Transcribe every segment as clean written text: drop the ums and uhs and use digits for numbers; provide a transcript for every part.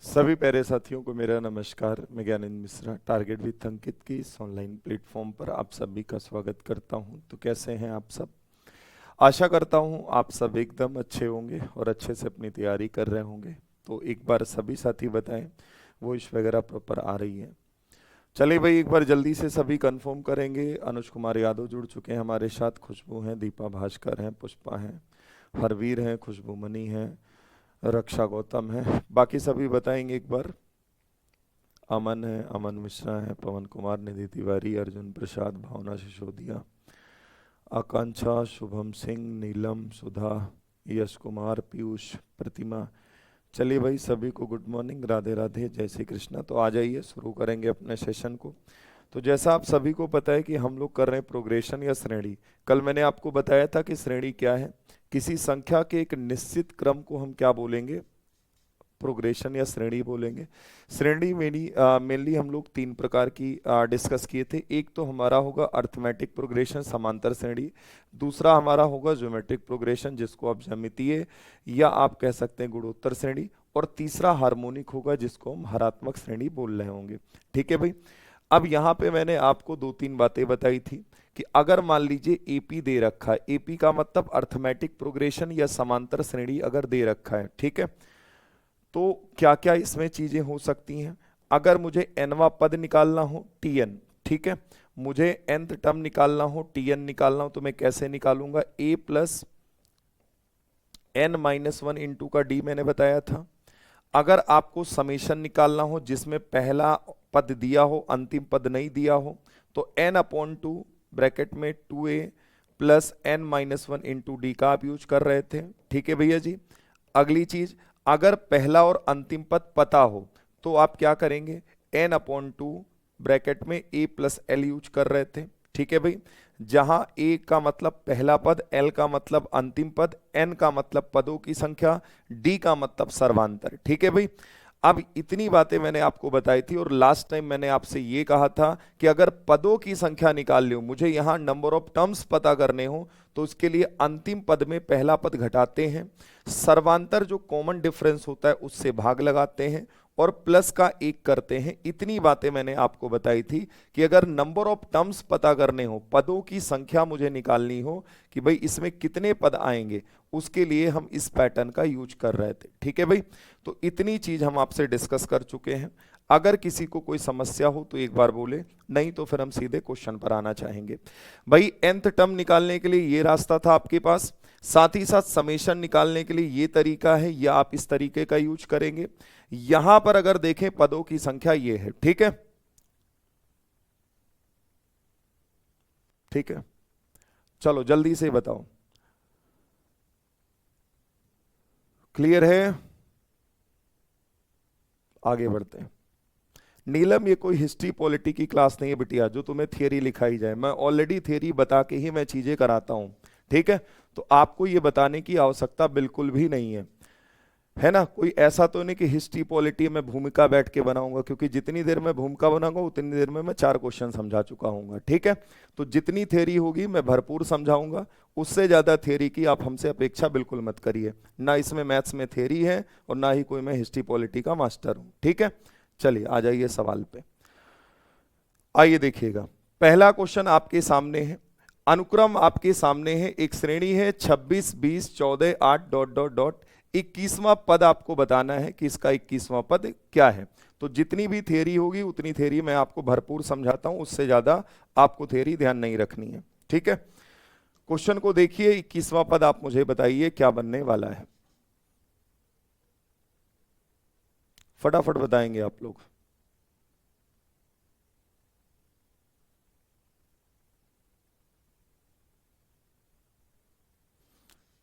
सभी प्यारे साथियों को मेरा नमस्कार। मैं ज्ञानेंद्र मिश्रा टारगेट विद अंकित की इस ऑनलाइन प्लेटफॉर्म पर आप सभी का स्वागत करता हूं। तो कैसे हैं आप सब? आशा करता हूं आप सब एकदम अच्छे होंगे और अच्छे से अपनी तैयारी कर रहे होंगे। तो एक बार सभी साथी बताएं वॉइस वगैरह प्रॉपर आ रही है? चलिए भाई, एक बार जल्दी से सभी कंफर्म करेंगे। अनुज कुमार यादव जुड़ चुके हैं हमारे साथ, खुशबू हैं, दीपा भास्कर हैं, पुष्पा हैं, हरवीर हैं, खुशबू मनी हैं, रक्षा गौतम है। बाकी सभी बताएंगे एक बार। अमन है, अमन मिश्रा है, पवन कुमार, निधि तिवारी, अर्जुन प्रसाद, भावना सिसोदिया, आकांक्षा, शुभम सिंह, नीलम, सुधा, यश कुमार, पीयूष, प्रतिमा। चलिए भाई, सभी को गुड मॉर्निंग, राधे राधे, जय श्री कृष्णा। तो आ जाइए, शुरू करेंगे अपने सेशन को। तो जैसा आप सभी को पता है कि हम लोग कर रहे हैं प्रोग्रेशन या श्रेणी। कल मैंने आपको बताया था कि श्रेणी क्या है। किसी संख्या के एक निश्चित क्रम को हम क्या बोलेंगे? प्रोग्रेशन या श्रेणी बोलेंगे। श्रेणी मेनली हम लोग तीन प्रकार की डिस्कस किए थे। एक तो हमारा होगा अर्थमेटिक प्रोग्रेशन, समांतर श्रेणी। दूसरा हमारा होगा ज्योमेट्रिक प्रोग्रेशन, जिसको आप ज्यामितीय या आप कह सकते हैं गुणोत्तर श्रेणी। और तीसरा हार्मोनिक होगा, जिसको हम हरात्मक श्रेणी बोल रहे होंगे। ठीक है भाई। अब यहाँ पे मैंने आपको दो तीन बातें बताई थी कि अगर मान लीजिए एपी दे रखा है, एपी का मतलब अर्थमेटिक प्रोग्रेशन या समांतर श्रेणी अगर दे रखा है, ठीक है, तो क्या क्या इसमें चीजें हो सकती हैं। अगर मुझे nवा पद निकालना हो tn, ठीक है, मुझे nth टर्म निकालना हो, tn निकालना हो, तो मैं कैसे निकालूंगा? a plus n minus one into का d मैंने बताया था। अगर आपको समेशन निकालना हो जिसमें पहला पद दिया हो, अंतिम पद नहीं दिया हो, तो n अपॉन टू ब्रैकेट में 2a plus n minus one into D का आप यूज कर रहे थे। ठीक है भैया जी। अगली चीज, अगर पहला और अंतिम पद पता हो तो आप क्या करेंगे? n अपॉन टू ब्रैकेट में a प्लस एल यूज कर रहे थे। ठीक है भाई। जहां a का मतलब पहला पद, l का मतलब अंतिम पद, n का मतलब पदों की संख्या, d का मतलब सर्वांतर। ठीक है भाई। अब इतनी बातें मैंने आपको बताई थी और लास्ट टाइम मैंने आपसे ये कहा था कि अगर पदों की संख्या निकाल लो, मुझे यहां नंबर ऑफ टर्म्स पता करने हो, तो उसके लिए अंतिम पद में पहला पद घटाते हैं, सर्वांतर जो कॉमन डिफरेंस होता है उससे भाग लगाते हैं और प्लस का एक करते हैं। इतनी बातें मैंने आपको बताई थी कि अगर नंबर ऑफ टर्म्स पता करने हो, पदों की संख्या मुझे निकालनी हो कि भाई इसमें कितने पद आएंगे, उसके लिए हम इस पैटर्न का यूज कर रहे थे। ठीक है भाई। तो इतनी चीज हम आपसे डिस्कस कर चुके हैं। अगर किसी को कोई समस्या हो तो एक बार बोले, नहीं तो फिर हम सीधे क्वेश्चन पर आना चाहेंगे। भाई nth टर्म निकालने के लिए ये रास्ता था आपके पास, साथ ही साथ समेशन निकालने के लिए ये तरीका है, या आप इस तरीके का यूज करेंगे। यहां पर अगर देखें पदों की संख्या ये है। ठीक है, ठीक है, चलो जल्दी से बताओ, क्लियर है? आगे बढ़ते हैं। नीलम, ये कोई हिस्ट्री पॉलिटी की क्लास नहीं है बिटिया जो तुम्हें थियरी लिखाई जाए। मैं ऑलरेडी थियरी बता के ही मैं चीजें कराता हूं। ठीक है, तो आपको ये बताने की आवश्यकता बिल्कुल भी नहीं है ना। कोई ऐसा तो नहीं कि हिस्ट्री पॉलिटी में भूमिका बैठ के बनाऊंगा, क्योंकि जितनी देर में भूमिका बनाऊंगा उतनी देर में मैं 4 क्वेश्चन समझा चुका हूंगा। ठीक है, तो जितनी थ्योरी होगी मैं भरपूर समझाऊंगा, उससे ज्यादा थ्योरी की आप हमसे अपेक्षा बिल्कुल मत करिए। ना इसमें मैथ्स में थ्योरी है और ना ही कोई मैं हिस्ट्री पॉलिटी का मास्टर हूं। ठीक है, चलिए आ जाइए सवाल पे। आइए देखिएगा, पहला क्वेश्चन आपके सामने है। अनुक्रम आपके सामने है, एक श्रेणी है 26 20 14 8 डॉट डॉट डॉट। 21वां पद आपको बताना है कि इसका 21वां पद क्या है। तो जितनी भी थ्योरी होगी उतनी थ्योरी मैं आपको भरपूर समझाता हूं, उससे ज्यादा आपको थ्योरी ध्यान नहीं रखनी है। ठीक है, क्वेश्चन को देखिए, 21वां पद आप मुझे बताइए क्या बनने वाला है। फटाफट बताएंगे आप लोग।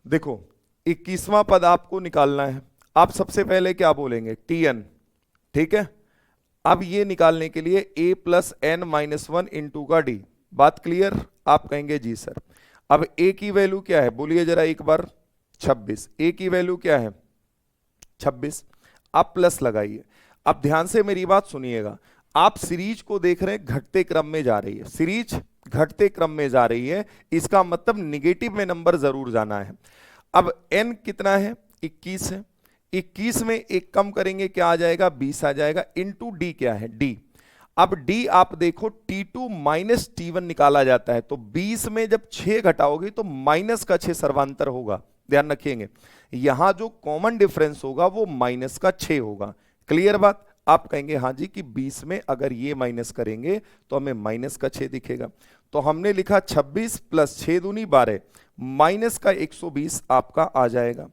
देखो, 21वां पद आपको निकालना है। आप सबसे पहले क्या बोलेंगे? टीएन। ठीक है, अब ये निकालने के लिए a plus n minus one into का डी। बात क्लियर? आप कहेंगे जी सर। अब a की वैल्यू क्या है बोलिए जरा एक बार? 26। a की वैल्यू क्या है? 26। आप प्लस लगाइए। अब ध्यान से मेरी बात सुनिएगा, आप सीरीज को देख रहे हैं घटते क्रम में जा रही है, सीरीज घटते क्रम में जा रही है, इसका मतलब निगेटिव में नंबर जरूर जाना है। अब n कितना है? 21 है। 21 में एक कम करेंगे क्या आ जाएगा, 20 आ जाएगा, इंटू डी क्या है, डी। अब डी आप देखो T2 माइनस T1 निकाला जाता है, तो 20 में जब 6 घटाओगे तो माइनस का 6 सर्वांतर होगा, ध्यान रखिएगा। यहां जो कॉमन डिफरेंस होगा वो माइनस का 6 होगा। क्लियर बात? आप कहेंगे हाँ जी कि 20 में अगर ये माइनस करेंगे तो हमें माइनस का 6 दिखेगा। तो हमने लिखा 26 प्लस 6 दूनी 12 माइनस का 120 आपका आ जाएगा।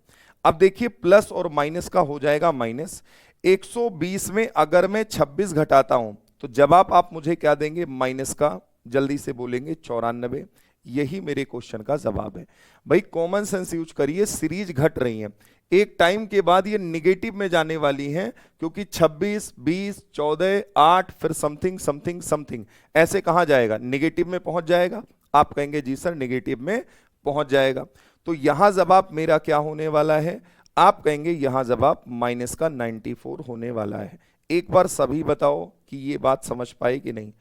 अब देखिए प्लस और माइनस का हो जाएगा माइनस। 120 में अगर मैं 26 घटाता हूं तो जवाब आप मुझे क्या देंगे, माइनस का, जल्दी से बोलेंगे 94। यही मेरे क्वेश्चन का जवाब है। भाई कॉमन सेंस यूज करिए, सीरीज घट रही है, एक टाइम के बाद ये निगेटिव में जाने वाली हैं, क्योंकि 26, 20, 14, 8 फिर समथिंग समथिंग समथिंग ऐसे कहां जाएगा, निगेटिव में पहुंच जाएगा। आप कहेंगे जी सर निगेटिव में पहुंच जाएगा, तो यहां जवाब मेरा क्या होने वाला है, आप कहेंगे यहां जवाब माइनस का 94 होने वाला है। एक बार सभी बताओ कि ये बात समझ पाए कि नहीं।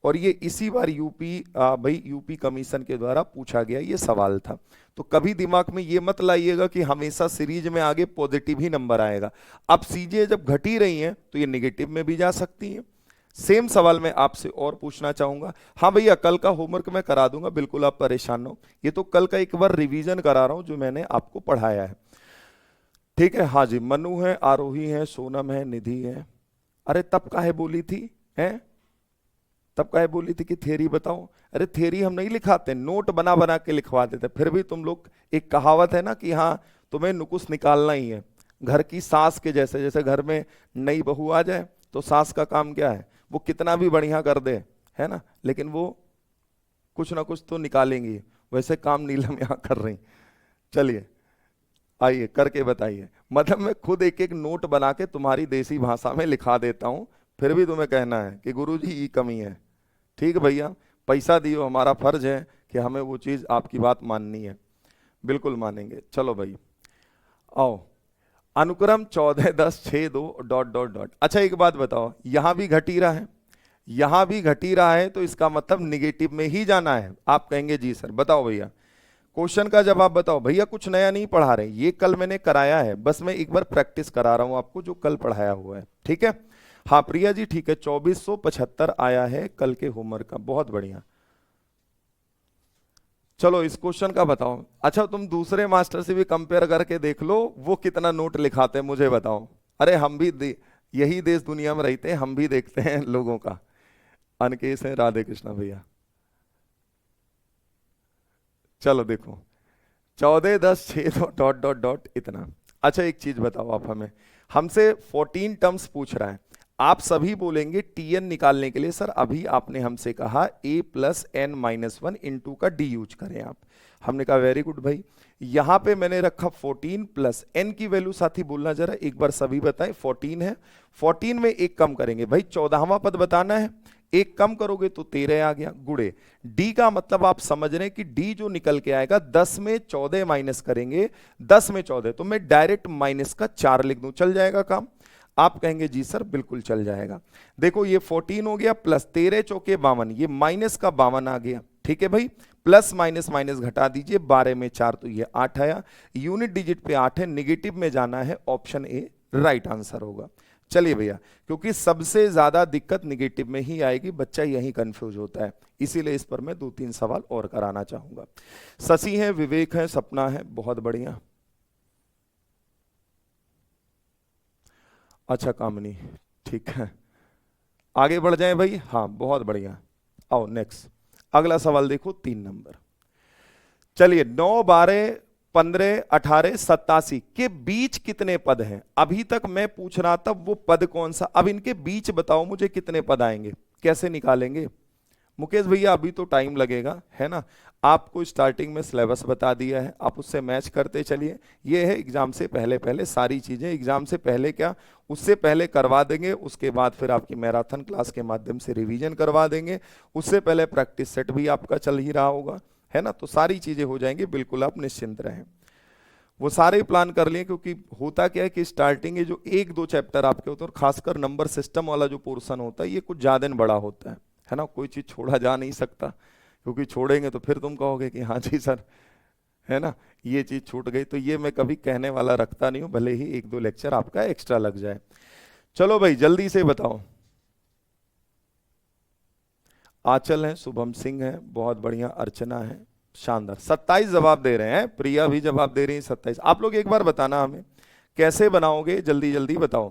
और ये इसी बार यूपी कमीशन के द्वारा पूछा गया ये सवाल था। तो कभी दिमाग में ये मत लाइएगा कि हमेशा सीरीज में आगे पॉजिटिव ही नंबर आएगा। अब सीजे जब घटी रही हैं तो ये निगेटिव में भी जा सकती हैं। सेम सवाल मैं आपसे और पूछना चाहूंगा। हाँ भैया कल का होमवर्क मैं करा दूंगा, बिल्कुल आप परेशान हो, ये तो कल का एक बार रिवीजन करा रहा हूं जो मैंने आपको पढ़ाया है, ठीक है। हाँ जी, मनु है, आरोही है, सोनम है, निधि है। अरे तब काहे बोली थी, हैं तब काहे बोली थी कि थ्योरी बताओ। अरे थ्योरी हम नहीं लिखाते, नोट बना बना के लिखवा देते, फिर भी तुम लोग, एक कहावत है ना कि हाँ तुम्हें नुकुस निकालना ही है, घर की सास के जैसे। जैसे घर में नई बहू आ जाए तो सास का काम क्या है, वो कितना भी बढ़िया कर दे, है ना, लेकिन वो कुछ ना कुछ तो निकालेंगी। वैसे काम नीलम यहाँ कर रही। चलिए आइए करके बताइए। मतलब मैं खुद एक एक नोट बना के तुम्हारी देसी भाषा में लिखा देता हूं, फिर भी तुम्हें कहना है कि गुरुजी ये कमी है। ठीक है भैया, पैसा दियो, हमारा फर्ज है कि हमें वो चीज आपकी बात माननी है, बिल्कुल मानेंगे। चलो भाई आओ, अनुक्रम 14 10 6 2 डॉट डॉट डॉट। अच्छा एक बात बताओ, यहां भी घट ही रहा है, यहां भी घट ही रहा है, तो इसका मतलब निगेटिव में ही जाना है। आप कहेंगे जी सर। बताओ भैया, क्वेश्चन का जवाब बताओ। भैया कुछ नया नहीं पढ़ा रहे, ये कल मैंने कराया है, बस मैं एक बार प्रैक्टिस करा रहा हूं आपको जो कल पढ़ाया हुआ है, ठीक है। हाँ प्रिया जी ठीक है, 2475 आया है कल के होमवर्क का, बहुत बढ़िया। चलो इस क्वेश्चन का बताओ। अच्छा तुम दूसरे मास्टर से भी कंपेयर करके देख लो वो कितना नोट लिखाते हैं, मुझे बताओ। अरे हम भी यही देश दुनिया में रहते हैं, हम भी देखते हैं लोगों का। अनकेश है, राधे कृष्णा भैया। चलो देखो 14 10 6 डॉट डॉट डॉट इतना। अच्छा एक चीज बताओ आप हमें, हमसे 14 टर्म्स पूछ रहा है, आप सभी बोलेंगे टीएन निकालने के लिए सर अभी आपने हमसे कहा a plus n minus 1 into का डी यूज करें आप। हमने कहा वेरी गुड भाई। यहां पे मैंने रखा 14 प्लस एन की वैल्यू साथी बोलना जरा एक बार सभी बताएं, 14 है। 14 में एक कम करेंगे भाई, 14वां पद बताना है, एक कम करोगे तो 13 आ गया, गुड़े डी का मतलब आप समझ रहे हैं कि डी जो निकल के आएगा 10 में 14 माइनस करेंगे, 10 में 14 तो मैं डायरेक्ट माइनस का 4 लिख दूं, चल जाएगा काम। आप कहेंगे जी सर बिल्कुल चल जाएगा। देखो ये 14 हो गया प्लस 13 चौके 52, ये माइनस का 52 आ गया, ठीक है भाई। प्लस माइनस माइनस घटा दीजिए, 12 में 4 तो ये 8 आया, यूनिट डिजिट पे 8 है, निगेटिव में जाना है, ऑप्शन ए राइट आंसर होगा। चलिए भैया, क्योंकि सबसे ज्यादा दिक्कत निगेटिव में ही आएगी, बच्चा यही कंफ्यूज होता है, इसीलिए इस पर मैं 2-3 सवाल और कराना चाहूंगा। शशि है, विवेक है, सपना है, बहुत बढ़िया। अच्छा कामनी, ठीक है, आगे बढ़ जाएं भाई। हाँ बहुत बढ़िया, आओ नेक्स्ट अगला सवाल देखो, 3 नंबर। चलिए 9 12 15 18 87 के बीच कितने पद हैं। अभी तक मैं पूछ रहा था वो पद कौन सा, अब इनके बीच बताओ मुझे कितने पद आएंगे, कैसे निकालेंगे। मुकेश भैया अभी तो टाइम लगेगा, है ना, आपको स्टार्टिंग में सिलेबस बता दिया है, आप उससे मैच करते चलिए। ये है एग्जाम से पहले पहले सारी चीजें, एग्जाम से पहले क्या उससे पहले करवा देंगे, उसके बाद फिर आपकी मैराथन क्लास के माध्यम से रिवीजन करवा देंगे, उससे पहले प्रैक्टिस सेट भी आपका चल ही रहा होगा, है ना, तो सारी चीजें हो जाएंगी, बिल्कुल आप निश्चिंत रहें। वो सारे प्लान कर लिए, क्योंकि होता क्या है कि स्टार्टिंग के जो 1-2 चैप्टर आपके होते हैं, और खासकर नंबर सिस्टम वाला जो पोर्शन होता है ये कुछ ज्यादा बड़ा होता है ना, कोई चीज छोड़ा जा नहीं सकता, क्योंकि छोड़ेंगे तो फिर तुम कहोगे कि हाँ जी सर, है ना, ये चीज छूट गई। तो ये मैं कभी कहने वाला रखता नहीं हूं, भले ही एक दो लेक्चर आपका एक्स्ट्रा लग जाए। चलो भाई जल्दी से बताओ। आंचल है, शुभम सिंह है, बहुत बढ़िया, अर्चना है, शानदार। 27 जवाब दे रहे हैं, प्रिया भी जवाब दे रही है 27। आप लोग एक बार बताना हमें कैसे बनाओगे, जल्दी जल्दी बताओ।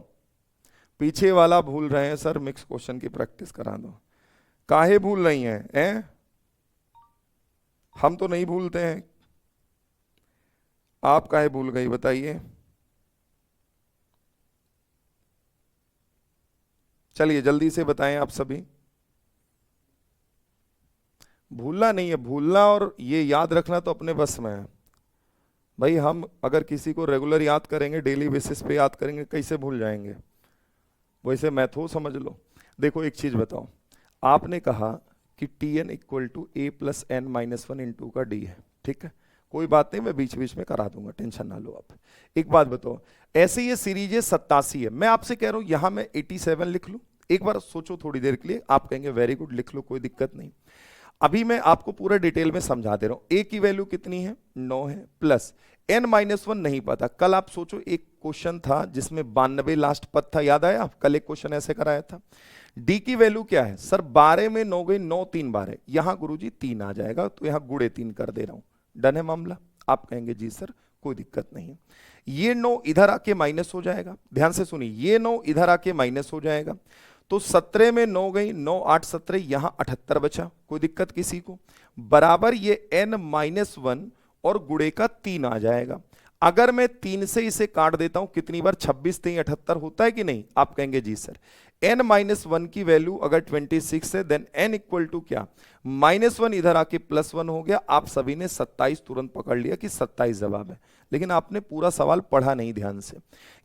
पीछे वाला भूल रहे हैं सर, मिक्स क्वेश्चन की प्रैक्टिस करा दो। काहे भूल रही हैं? हम तो नहीं भूलते हैं, आप काहे भूल गई बताइए। चलिए जल्दी से बताएं आप सभी। भूलना नहीं है, भूलना और ये याद रखना तो अपने बस में है भाई। हम अगर किसी को रेगुलर याद करेंगे, डेली बेसिस पे याद करेंगे, कैसे भूल जाएंगे? वैसे मैथ हो समझ लो। देखो एक चीज बताओ, आपने कहा कि Tn equal to a plus n minus one into का डी है, ठीक है, कोई बात नहीं, मैं बीच बीच में करा दूंगा, टेंशन ना लो आप। एक बात बताओ, ऐसे ये सीरीज है 87 है, मैं आपसे कह रहा हूं यहां मैं 87 लिख लूं। एक बार सोचो थोड़ी देर के लिए, आप कहेंगे वेरी गुड, लिख लो, कोई दिक्कत नहीं। अभी मैं आपको पूरा डिटेल में समझा दे रहा हूं। ए की वैल्यू कितनी है? 9 है, प्लस n माइनस वन नहीं पता। कल आप सोचो एक क्वेश्चन था जिसमें 92 लास्ट पद था, याद आया? कल एक क्वेश्चन ऐसे कराया था। डी की वैल्यू क्या है सर? 12 में 9 गई, 9 3 12, यहां गुरुजी 3 आ जाएगा, तो यहां गुड़े 3 कर दे रहा हूं। डन है मामला? आप कहेंगे जी सर कोई दिक्कत नहीं है। ये 9 इधर आके माइनस हो जाएगा, ध्यान से सुनिए, ये 9 इधर आके माइनस हो जाएगा, तो 17 में 9 गई, 9 8 17, यहां 78 बचा, कोई दिक्कत किसी को? बराबर ये n माइनस वन और गुड़े का 3 आ जाएगा। अगर मैं 3 से इसे काट देता हूं, कितनी बार? 26 3 78 होता है कि नहीं? आप कहेंगे जी सर। n माइनस वन की वैल्यू अगर 26 है, देन n इक्वल टू क्या? माइनस वन इधर आके प्लस वन हो गया। आप सभी ने 27 तुरंत पकड़ लिया कि 27 जवाब है, लेकिन आपने पूरा सवाल पढ़ा नहीं ध्यान से।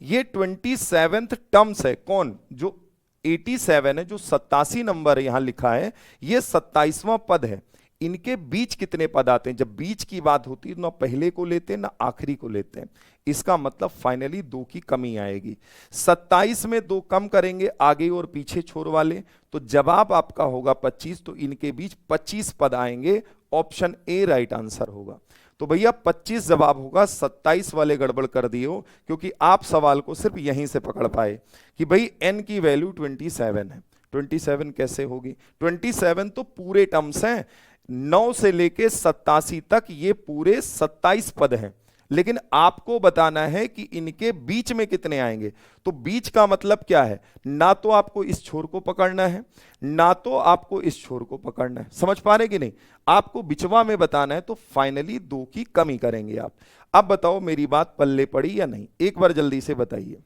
ये 27th टर्म्स है, कौन? जो 87 है, जो 87 नंबर यहां लिखा है, ये 27वां पद है। इनके बीच कितने पद आते हैं? जब बीच की बात होती है ना पहले को लेते हैं ना आखिरी को लेते हैं, इसका मतलब फाइनली 2 की कमी आएगी। 27 में 2 कम करेंगे आगे और पीछे छोर वाले, तो जवाब आपका होगा 25, तो इनके बीच 25 पद आएंगे। ऑप्शन ए राइट आंसर होगा। तो भैया 25 जवाब होगा, 27 वाले गड़बड़ कर दिए हो, क्योंकि आप सवाल को सिर्फ यहीं से पकड़ पाए कि भाई n की वैल्यू 27 है। 27 कैसे होगी? 27 तो पूरे टर्म्स हैं, 9 से लेके 87 तक ये पूरे 27 पद हैं, लेकिन आपको बताना है कि इनके बीच में कितने आएंगे। तो बीच का मतलब क्या है? ना तो आपको इस छोर को पकड़ना है, ना तो आपको इस छोर को पकड़ना है। समझ पा रहे कि नहीं? आपको बिचवा में बताना है, तो फाइनली 2 की कमी करेंगे आप। अब बताओ मेरी बात पल्ले पड़ी या नहीं? एक बार जल्दी से बताइए।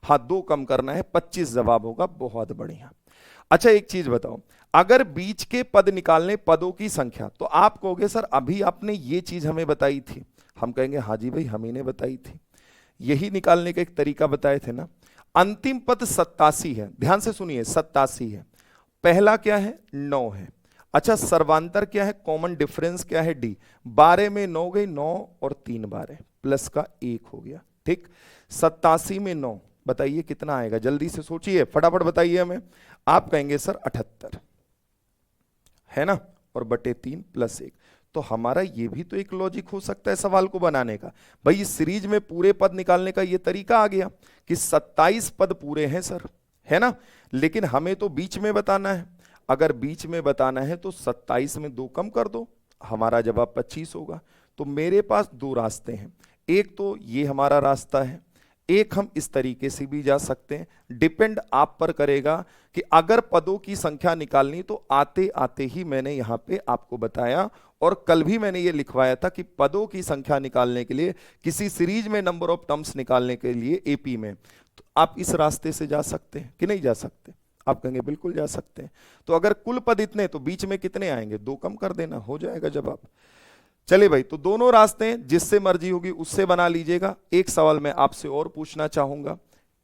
हाँ, 2 कम करना है, 25 जवाब होगा, बहुत बढ़िया। अच्छा एक चीज बताओ, अगर बीच के पद निकालने, पदों की संख्या, तो आप कहोगे सर अभी आपने ये चीज हमें बताई थी। हम कहेंगे हाँ जी भाई हमें ने बताई थी, यही निकालने का एक तरीका बताए थे ना। अंतिम पद 87 है, ध्यान से सुनिए, 87 है। पहला क्या है? 9 है। अच्छा सर्वांतर क्या है? कॉमन डिफरेंस क्या है? डी। 12 में 9 गई, 9 और 3 12, प्लस का 1 हो गया, ठीक। 87 में 9, बताइए कितना आएगा? जल्दी से सोचिए, फटाफट बताइए हमें। आप कहेंगे सर 78 है ना, और बटे 3 प्लस 1। तो हमारा ये भी तो एक लॉजिक हो सकता है सवाल को बनाने का। भाई इस सीरीज में पूरे पद निकालने का ये तरीका आ गया कि 27 पद पूरे हैं सर, है ना, लेकिन हमें तो बीच में बताना है। अगर बीच में बताना है तो 27 में 2 कम कर दो, हमारा जवाब 25 होगा। तो मेरे पास 2 रास्ते हैं, एक तो ये हमारा रास्ता है, एक हम इस तरीके से भी जा सकते हैं। डिपेंड आप पर करेगा कि अगर पदों की संख्या निकालनी, तो आते आते ही मैंने यहां पे आपको बताया, और कल भी मैंने ये लिखवाया था कि पदों की संख्या निकालने के लिए, किसी सीरीज में नंबर ऑफ टर्म्स निकालने के लिए एपी में, तो आप इस रास्ते से जा सकते हैं कि नहीं जा सकते? आप कहेंगे बिल्कुल जा सकते हैं। तो अगर कुल पद इतने, तो बीच में कितने आएंगे? 2 कम कर देना, हो जाएगा जवाब। चलिए भाई, तो दोनों रास्ते हैं, जिससे मर्जी होगी उससे बना लीजिएगा। एक सवाल मैं आपसे और पूछना चाहूंगा,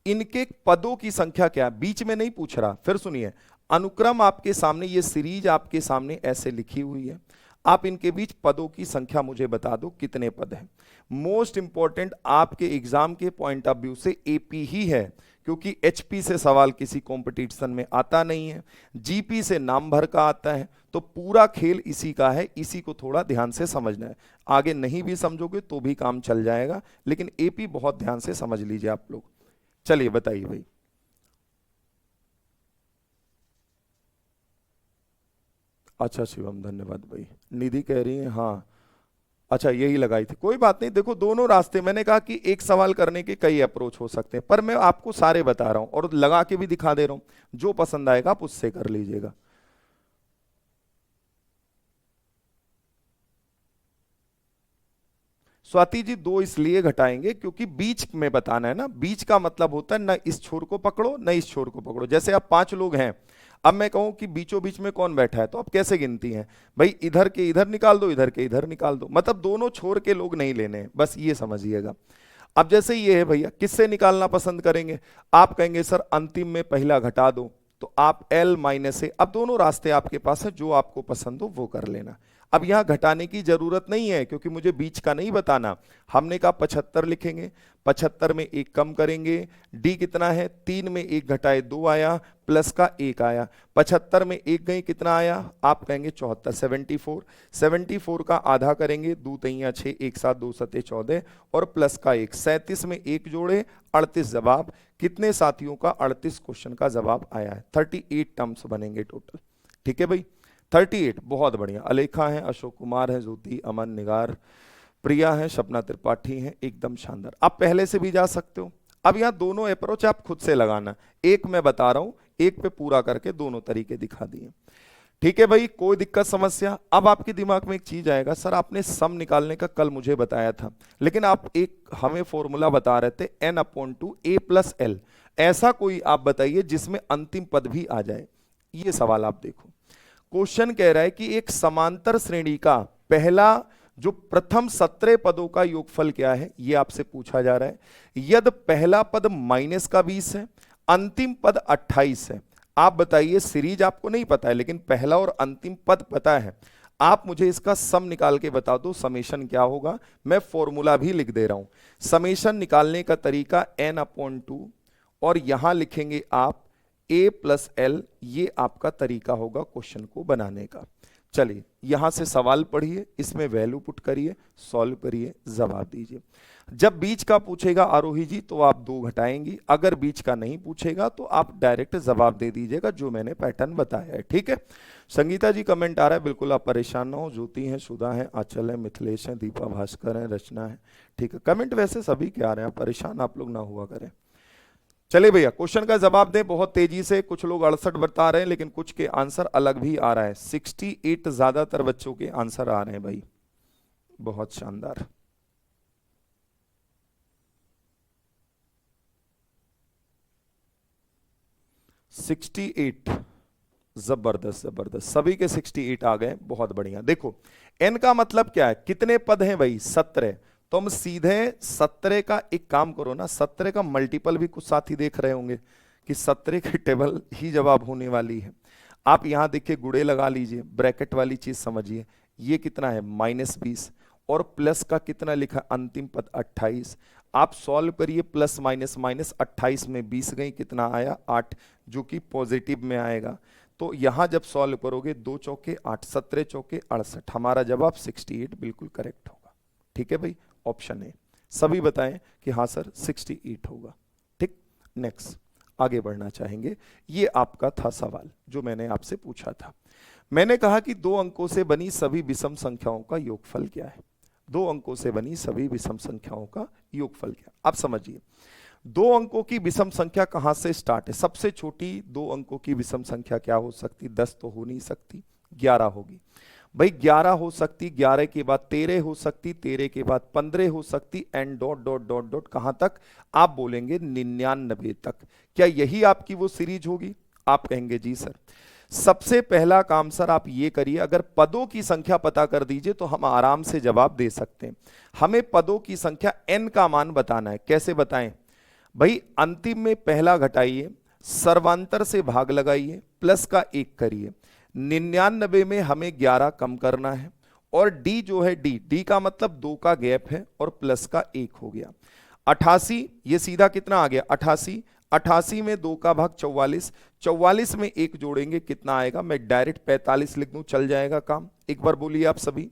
इनके पदों की संख्या क्या? बीच में नहीं पूछ रहा, फिर सुनिए, अनुक्रम आपके सामने, ये सीरीज आपके सामने ऐसे लिखी हुई है। आप इनके बीच पदों की संख्या मुझे बता दो कितने पद हैं। मोस्ट इंपॉर्टेंट आपके एग्जाम के पॉइंट ऑफ व्यू से एपी ही है, क्योंकि एचपी से सवाल किसी कंपटीशन में आता नहीं है, जीपी से नाम भर का आता है, तो पूरा खेल इसी का है, इसी को थोड़ा ध्यान से समझना है। आगे नहीं भी समझोगे तो भी काम चल जाएगा, लेकिन एपी बहुत ध्यान से समझ लीजिए आप लोग। चलिए बताइए भाई। अच्छा शिवम, धन्यवाद भाई। निधि कह रही है हाँ, अच्छा यही लगाई थी, कोई बात नहीं। देखो दोनों रास्ते, मैंने कहा कि एक सवाल करने के कई अप्रोच हो सकते हैं, पर मैं आपको सारे बता रहा हूं और लगा के भी दिखा दे रहा हूं। जो पसंद आएगा आप उससे कर लीजिएगा। स्वाति जी दो इसलिए घटाएंगे क्योंकि बीच में बताना है ना, बीच का मतलब होता है ना इस छोर को पकड़ो ना इस छोर को पकड़ो। जैसे आप 5 लोग हैं, अब मैं कहूं कि बीचों बीच में कौन बैठा है, तो आप कैसे गिनती हैं भाई, इधर के इधर निकाल दो, इधर के इधर निकाल दो, मतलब दोनों छोर के लोग नहीं लेने हैं, बस ये समझिएगा। अब जैसे ये है भैया, किससे निकालना पसंद करेंगे, आप कहेंगे सर अंतिम में पहला घटा दो, तो आप L माइनस ए, अब दोनों रास्ते आपके पास है, जो आपको पसंद हो वो कर लेना। अब यहां घटाने की जरूरत नहीं है क्योंकि मुझे बीच का नहीं बताना, हमने कहा 75 लिखेंगे, 75 में एक कम करेंगे, डी कितना है 3 में एक घटाए 2 आया, प्लस का 1 आया, 75 में एक गई कितना आया, आप कहेंगे 74, 74, 74 का आधा करेंगे, 2 तिया 6, 1 7 2 7 14 और प्लस का 1, 37 में एक जोड़े 38 जवाब। कितने साथियों का 38 क्वेश्चन का जवाब आया है, 38 टर्म्स बनेंगे टोटल। ठीक है भाई, 38, बहुत बढ़िया। अलेखा है, अशोक कुमार है, ज्योति, अमन, निगार, प्रिया है, सपना त्रिपाठी है, एकदम शानदार। आप पहले से भी जा सकते हो। अब यहां दोनों अप्रोच आप खुद से लगाना, एक मैं बता रहा हूं, एक पे पूरा करके दोनों तरीके दिखा दिए। ठीक है भाई, कोई दिक्कत समस्या। अब आपके दिमाग में एक चीज आएगा, सर आपने सम निकालने का कल मुझे बताया था, लेकिन आप एक हमें फॉर्मूला बता रहे थे n/2 a + l, ऐसा कोई आप बताइए जिसमें अंतिम पद भी आ जाए। ये सवाल आप देखो, क्वेश्चन कह रहा है कि एक समांतर श्रेणी का पहला जो प्रथम 17 पदों का योगफल क्या है, यह आपसे पूछा जा रहा है। यदि पहला पद -20 है, अंतिम पद 28 है, आप बताइए, सीरीज आपको नहीं पता है लेकिन पहला और अंतिम पद पता है, आप मुझे इसका सम निकाल के बता दो, समेशन क्या होगा। मैं फॉर्मूला भी लिख दे रहा हूं, समेशन निकालने का तरीका n/2 और यहां लिखेंगे आप a + l, ये आपका तरीका होगा क्वेश्चन को बनाने का। चलिए यहां से सवाल पढ़िए, इसमें वैल्यू पुट करिए, सॉल्व करिए, जवाब दीजिए। जब बीच का पूछेगा आरोही जी तो आप 2 घटाएंगी, अगर बीच का नहीं पूछेगा तो आप डायरेक्ट जवाब दे दीजिएगा जो मैंने पैटर्न बताया है। ठीक है, संगीता जी कमेंट आ रहा है, बिल्कुल आप परेशान ना हो। ज्योति है, सुधा है, आंचल है, मिथिलेश है, दीपा भास्कर है, रचना है। ठीक है, कमेंट वैसे सभी के आ रहे हैं, परेशान आप लोग ना हुआ करें। चलिए भैया क्वेश्चन का जवाब दें बहुत तेजी से। कुछ लोग 68 बता रहे हैं लेकिन कुछ के आंसर अलग भी आ रहा है। 68 ज्यादातर बच्चों के आंसर आ रहे हैं भाई, बहुत शानदार। सिक्सटी एट, जबरदस्त जबरदस्त, सभी के 68 आ गए, बहुत बढ़िया। देखो n का मतलब क्या है, कितने पद हैं भाई, 17, तो हम सीधे 17 का एक काम करो ना, 17 का मल्टीपल भी कुछ साथी देख रहे होंगे कि 17 की टेबल ही जवाब होने वाली है। आप यहां देखिए गुड़े लगा लीजिए, ब्रैकेट वाली चीज समझिए, ये कितना है -20 और प्लस का कितना लिखा, अंतिम पद 28। आप सॉल्व करिए, प्लस माइनस माइनस, 28 में 20 गई, कितना आया 8, जो कि पॉजिटिव में आएगा। तो यहां जब सॉल्व करोगे 2 चौके 8, 17 चौके 68, हमारा जवाब 68 बिल्कुल करेक्ट होगा। ठीक है भाई, ऑप्शन ए। सभी बताएं कि हाँ सर 68 होगा। ठीक, नेक्स्ट आगे बढ़ना चाहेंगे। ये आपका था सवाल जो मैंने आपसे पूछा था। मैंने कहा कि 2 अंकों से बनी सभी विषम संख्याओं का योगफल क्या है। 2 अंकों से बनी सभी विषम संख्याओं का योगफल क्या। आप समझिए, 2 अंकों की विषम संख्या कहां से स्टार्ट है। सबसे छोटी 2 अंकों की विषम संख्या क्या हो सकती, 10 तो हो नहीं सकती, 11 होगी भाई। 11 हो सकती, 11 के बाद 13 हो सकती, 13 के बाद 15 हो सकती, and dot dot dot dot कहां तक, आप बोलेंगे 99 तक। क्या यही आपकी वो सीरीज होगी, आप कहेंगे जी सर। सबसे पहला काम सर आप ये करिए, अगर पदों की संख्या पता कर दीजिए तो हम आराम से जवाब दे सकते हैं। हमें पदों की संख्या n का मान बताना है, कैसे बताएं भाई, अंतिम में पहला घटाइए, सर्वांतर से भाग लगाइए, प्लस का 1 करिए। 99 में हमें 11 कम करना है और डी जो है डी का मतलब 2 का गैप है और प्लस का 1 हो गया। 88 ये सीधा कितना आ गया 88, 88 में 2 का भाग 44, 44 में 1 जोड़ेंगे कितना आएगा, मैं डायरेक्ट 45 लिख दूं चल जाएगा काम। एक बार बोलिए आप सभी।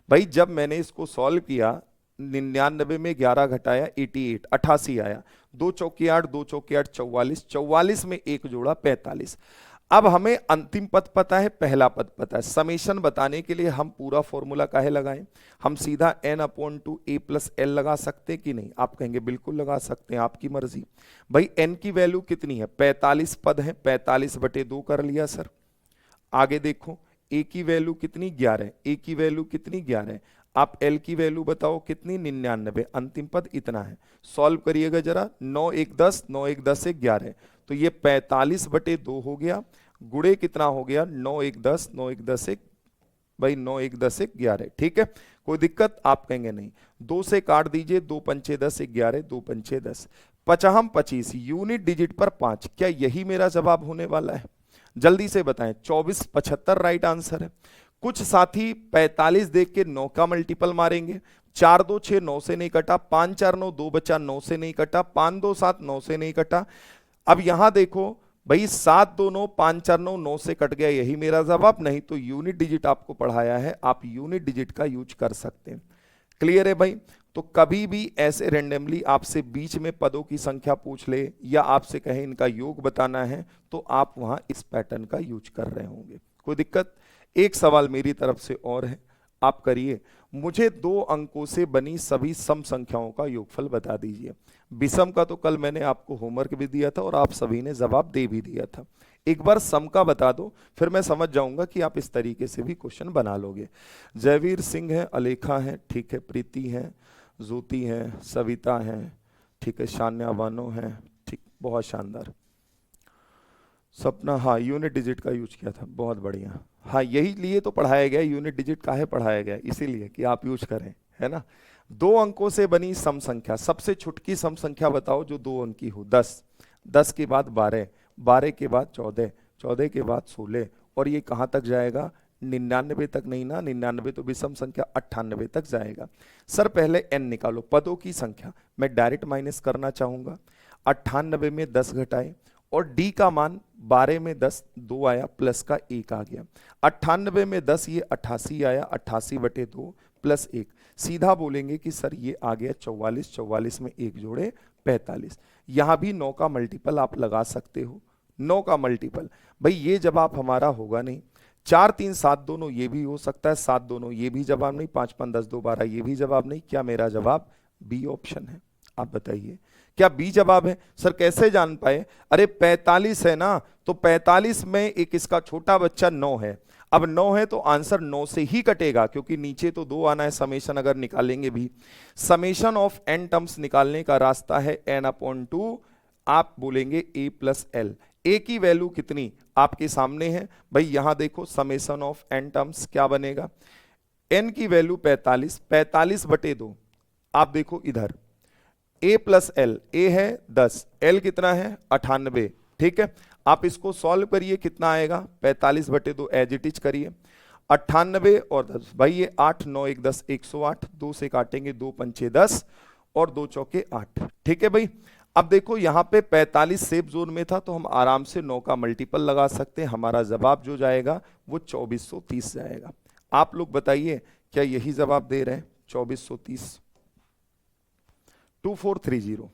भाई जब मैंने इसको सॉल्व किया 99 में 11 घटाया 88, 88 आया, 2 चौके 8, 2 चौके 8 44, 44 में 1 जोड़ा 45। अब हमें अंतिम पद पता है, पहला पद पता है। समेशन बताने के लिए हम पूरा फॉर्मूला काहे लगाएं, हम सीधा n/2 a + l लगा सकते हैं कि नहीं, आप कहेंगे बिल्कुल लगा सकते हैं, आपकी मर्जी। भाई n की वैल्यू कितनी है, 45 पद है, 45/2 कर लिया सर। आगे देखो a की वैल्यू कितनी 11, a की वैल्यू कितनी 11, आप l की वैल्यू बताओ कितनी 99, अंतिम पद इतना है। सॉल्व करिएगा जरा, 9 1 10, 9 1 10 1 11, तो ये 45/2 हो गया, गुड़े कितना हो गया 9 1 10, 9 1 10 1, भाई 9 1 10 1 11, ठीक है कोई दिक्कत, आप कहेंगे नहीं। 2 से काट दीजिए, 2 पंचे 10, 11, 2 पंचे 10, 55 25, यूनिट डिजिट पर 5, क्या यही मेरा जवाब होने वाला है, जल्दी से बताएं। 24 75 राइट आंसर है। कुछ साथी 45 देख के 9 का मल्टीपल मारेंगे, 4 2 6 9 से नहीं कटा, 5 4 9 2 बचा 9 से नहीं कटा, 5 2 7 9 से नहीं कटा। अब यहां देखो भाई 7 2 9 5 4 9 9 से कट गया, यही मेरा जवाब, नहीं तो यूनिट डिजिट आपको पढ़ाया है, आप यूनिट डिजिट का यूज कर सकते हैं। क्लियर है भाई। तो कभी भी ऐसे रेंडमली आपसे बीच में पदों की संख्या पूछ ले या आपसे कहे इनका योग बताना है, तो आप वहां इस पैटर्न का यूज कर रहे होंगे, कोई दिक्कत। एक सवाल मेरी तरफ से और है, आप करिए, मुझे 2 अंकों से बनी सभी सम संख्याओं का योगफल बता दीजिए। विषम का तो कल मैंने आपको होमवर्क भी दिया था और आप सभी ने जवाब दे भी दिया था। एक बार सम का बता दो, फिर मैं समझ जाऊंगा कि आप इस तरीके से भी क्वेश्चन बना लोगे। जयवीर सिंह है, अलेखा है, ठीक है, प्रीति है, ज्योति है, सविता है, ठीक है, शान्या बानो है, ठीक, बहुत शानदार। सपना, हाँ यूनिट डिजिट का यूज किया था, बहुत बढ़िया। हाँ यही लिए तो पढ़ाया गया, यूनिट डिजिट काहे पढ़ाया गया, इसीलिए कि आप यूज करें, है ना। 2 अंकों से बनी सम संख्या, सबसे छुटकी सम संख्या बताओ जो 2 अंकी हो। 10, 10 के बाद 12, 12 के बाद 14, 14 के बाद 16, और ये कहाँ तक जाएगा, 99 तक नहीं ना, 99 तो विषम संख्या 98 तक जाएगा। सर पहले n निकालो, पदों की संख्या, मैं डायरेक्ट माइनस करना चाहूंगा। 98 में 10 घटाए और d का मान 12 में 10 2 आया, प्लस का 1 आ गया। 98 में 10 ये 88 आया, 88/2 प्लस 1, सीधा बोलेंगे कि सर ये आ गया 44, 44 में 1 जोड़े 45। यहां भी 9 का मल्टीपल आप लगा सकते हो, 9 का मल्टीपल, भाई ये जवाब हमारा होगा नहीं। 4 3 7 दोनों ये भी हो सकता है, 7 दोनों ये भी जवाब नहीं, 5 5 10 2 12 ये भी जवाब नहीं, क्या मेरा जवाब बी ऑप्शन है, आप बताइए क्या बी जवाब है। सर कैसे जान पाए, अरे 45 है ना, तो 45 में एक इसका छोटा बच्चा 9 है, अब 9 है तो आंसर 9 से ही कटेगा, क्योंकि नीचे तो 2 आना है, समेशन अगर निकालेंगे भी, समेशन ऑफ n टर्म्स निकालने का रास्ता है n/2, आप बोलेंगे a + l। a की वैल्यू कितनी आपके सामने है भाई, यहां देखो समेशन ऑफ n टर्म्स क्या बनेगा, n की वैल्यू 45, 45/2, आप देखो इधर a + l, a है 10, l कितना है 98, ठीक है। आप इसको सॉल्व करिए, कितना आएगा 45/2, एज इट इज करिए, 98 और 10, भाई ये 8 9 1 10, 108, 2 से काटेंगे 2 पंचे 10 और 2 चौके 8, ठीक है भाई। अब देखो यहाँ पे 45 सेफ जोन में था, तो हम आराम से 9 का मल्टीपल लगा सकते हैं, हमारा जवाब जो जाएगा वो 2430 जाएगा। आप लोग बताइए क्या यही जवाब दे रहे हैं 2430। 2430,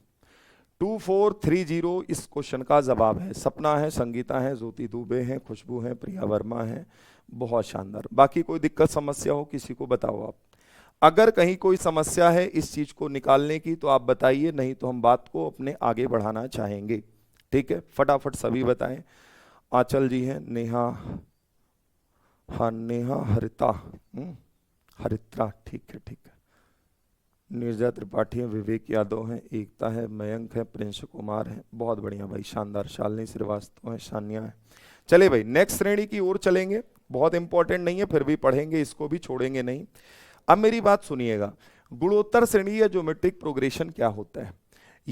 2430 इस क्वेश्चन का जवाब है। सपना है, संगीता है, ज्योति दुबे है, खुशबू है, प्रिया वर्मा है, बहुत शानदार। बाकी कोई दिक्कत समस्या हो किसी को बताओ आप, अगर कहीं कोई समस्या है इस चीज को निकालने की तो आप बताइए, नहीं तो हम बात को अपने आगे बढ़ाना चाहेंगे, ठीक है। फटाफट सभी बताएं। आंचल जी हैं, नेहा, हाँ नेहा, हरिता, हरित्रा, ठीक है ठीक है, नीरजा त्रिपाठी है, विवेक यादव है, एकता है, मयंक है, प्रिंस कुमार है, बहुत बढ़िया भाई, शानदार। शालिनी श्रीवास्तव है, शान्या है। चले भाई नेक्स्ट श्रेणी की ओर चलेंगे, बहुत इंपॉर्टेंट नहीं है फिर भी पढ़ेंगे, इसको भी छोड़ेंगे नहीं। अब मेरी बात सुनिएगा, गुणोत्तर श्रेणी या ज्योमेट्रिक प्रोग्रेशन क्या होता है,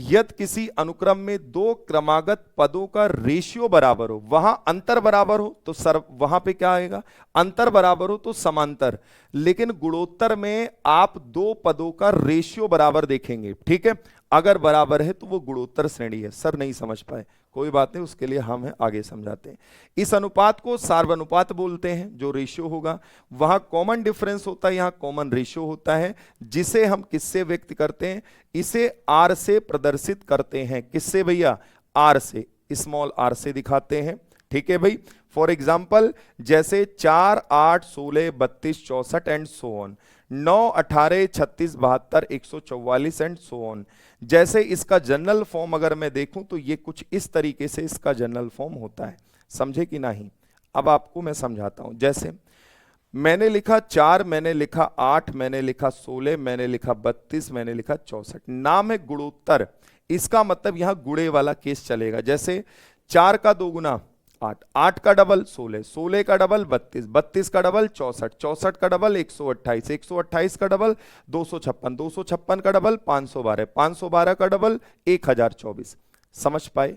यदि किसी अनुक्रम में दो क्रमागत पदों का रेशियो बराबर हो, वहां अंतर बराबर हो तो वहां पे क्या आएगा, अंतर बराबर हो तो समांतर। लेकिन गुणोत्तर में आप दो पदों का रेशियो बराबर देखेंगे, ठीक है, अगर बराबर है तो वो गुणोत्तर श्रेणी है। सर नहीं समझ पाए, कोई बात नहीं, उसके लिए हम आगे समझाते हैं। इस अनुपात को सार्वनुपात बोलते हैं, जो रेशियो होगा। वहां कॉमन डिफरेंस होता है, यहां कॉमन रेशियो होता है, जिसे हम किससे व्यक्त करते हैं, इसे आर से प्रदर्शित करते हैं। किससे भैया, आर से, स्मॉल आर से दिखाते हैं, ठीक है भाई। फॉर एग्जाम्पल जैसे 4, 8, 16, 32, 64 and so on, 9, 18, 36, 72, 144 and so on. जैसे इसका जनरल फॉर्म अगर मैं देखूं तो ये कुछ इस तरीके से इसका जनरल फॉर्म होता है, समझे कि नहीं। अब आपको मैं समझाता हूं। जैसे मैंने लिखा 4, मैंने लिखा 8, मैंने लिखा 16, मैंने लिखा 32, मैंने लिखा 64, नाम है गुणोत्तर। इसका मतलब यहां गुणे वाला केस चलेगा। जैसे 4 का 2 गुना 8, 8 का डबल 16, 16 का डबल 32, 32 का डबल 64, 64 का डबल 128, 128 का डबल 256, 256 का डबल 512, 512 का डबल 1024। समझ पाए,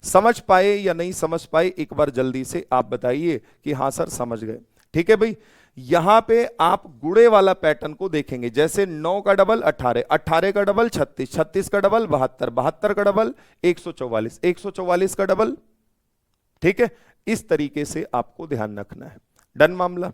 समझ पाए या नहीं समझ पाए, एक बार जल्दी से आप बताइए कि हां सर समझ गए। ठीक है भाई, यहां पे आप गुणे वाला पैटर्न को देखेंगे। जैसे 9 का डबल 18, 18 का डबल 36, 36 का डबल 72, 72 का डबल 144, 144 का डबल, ठीक है। इस तरीके से आपको ध्यान रखना है। डन मामला।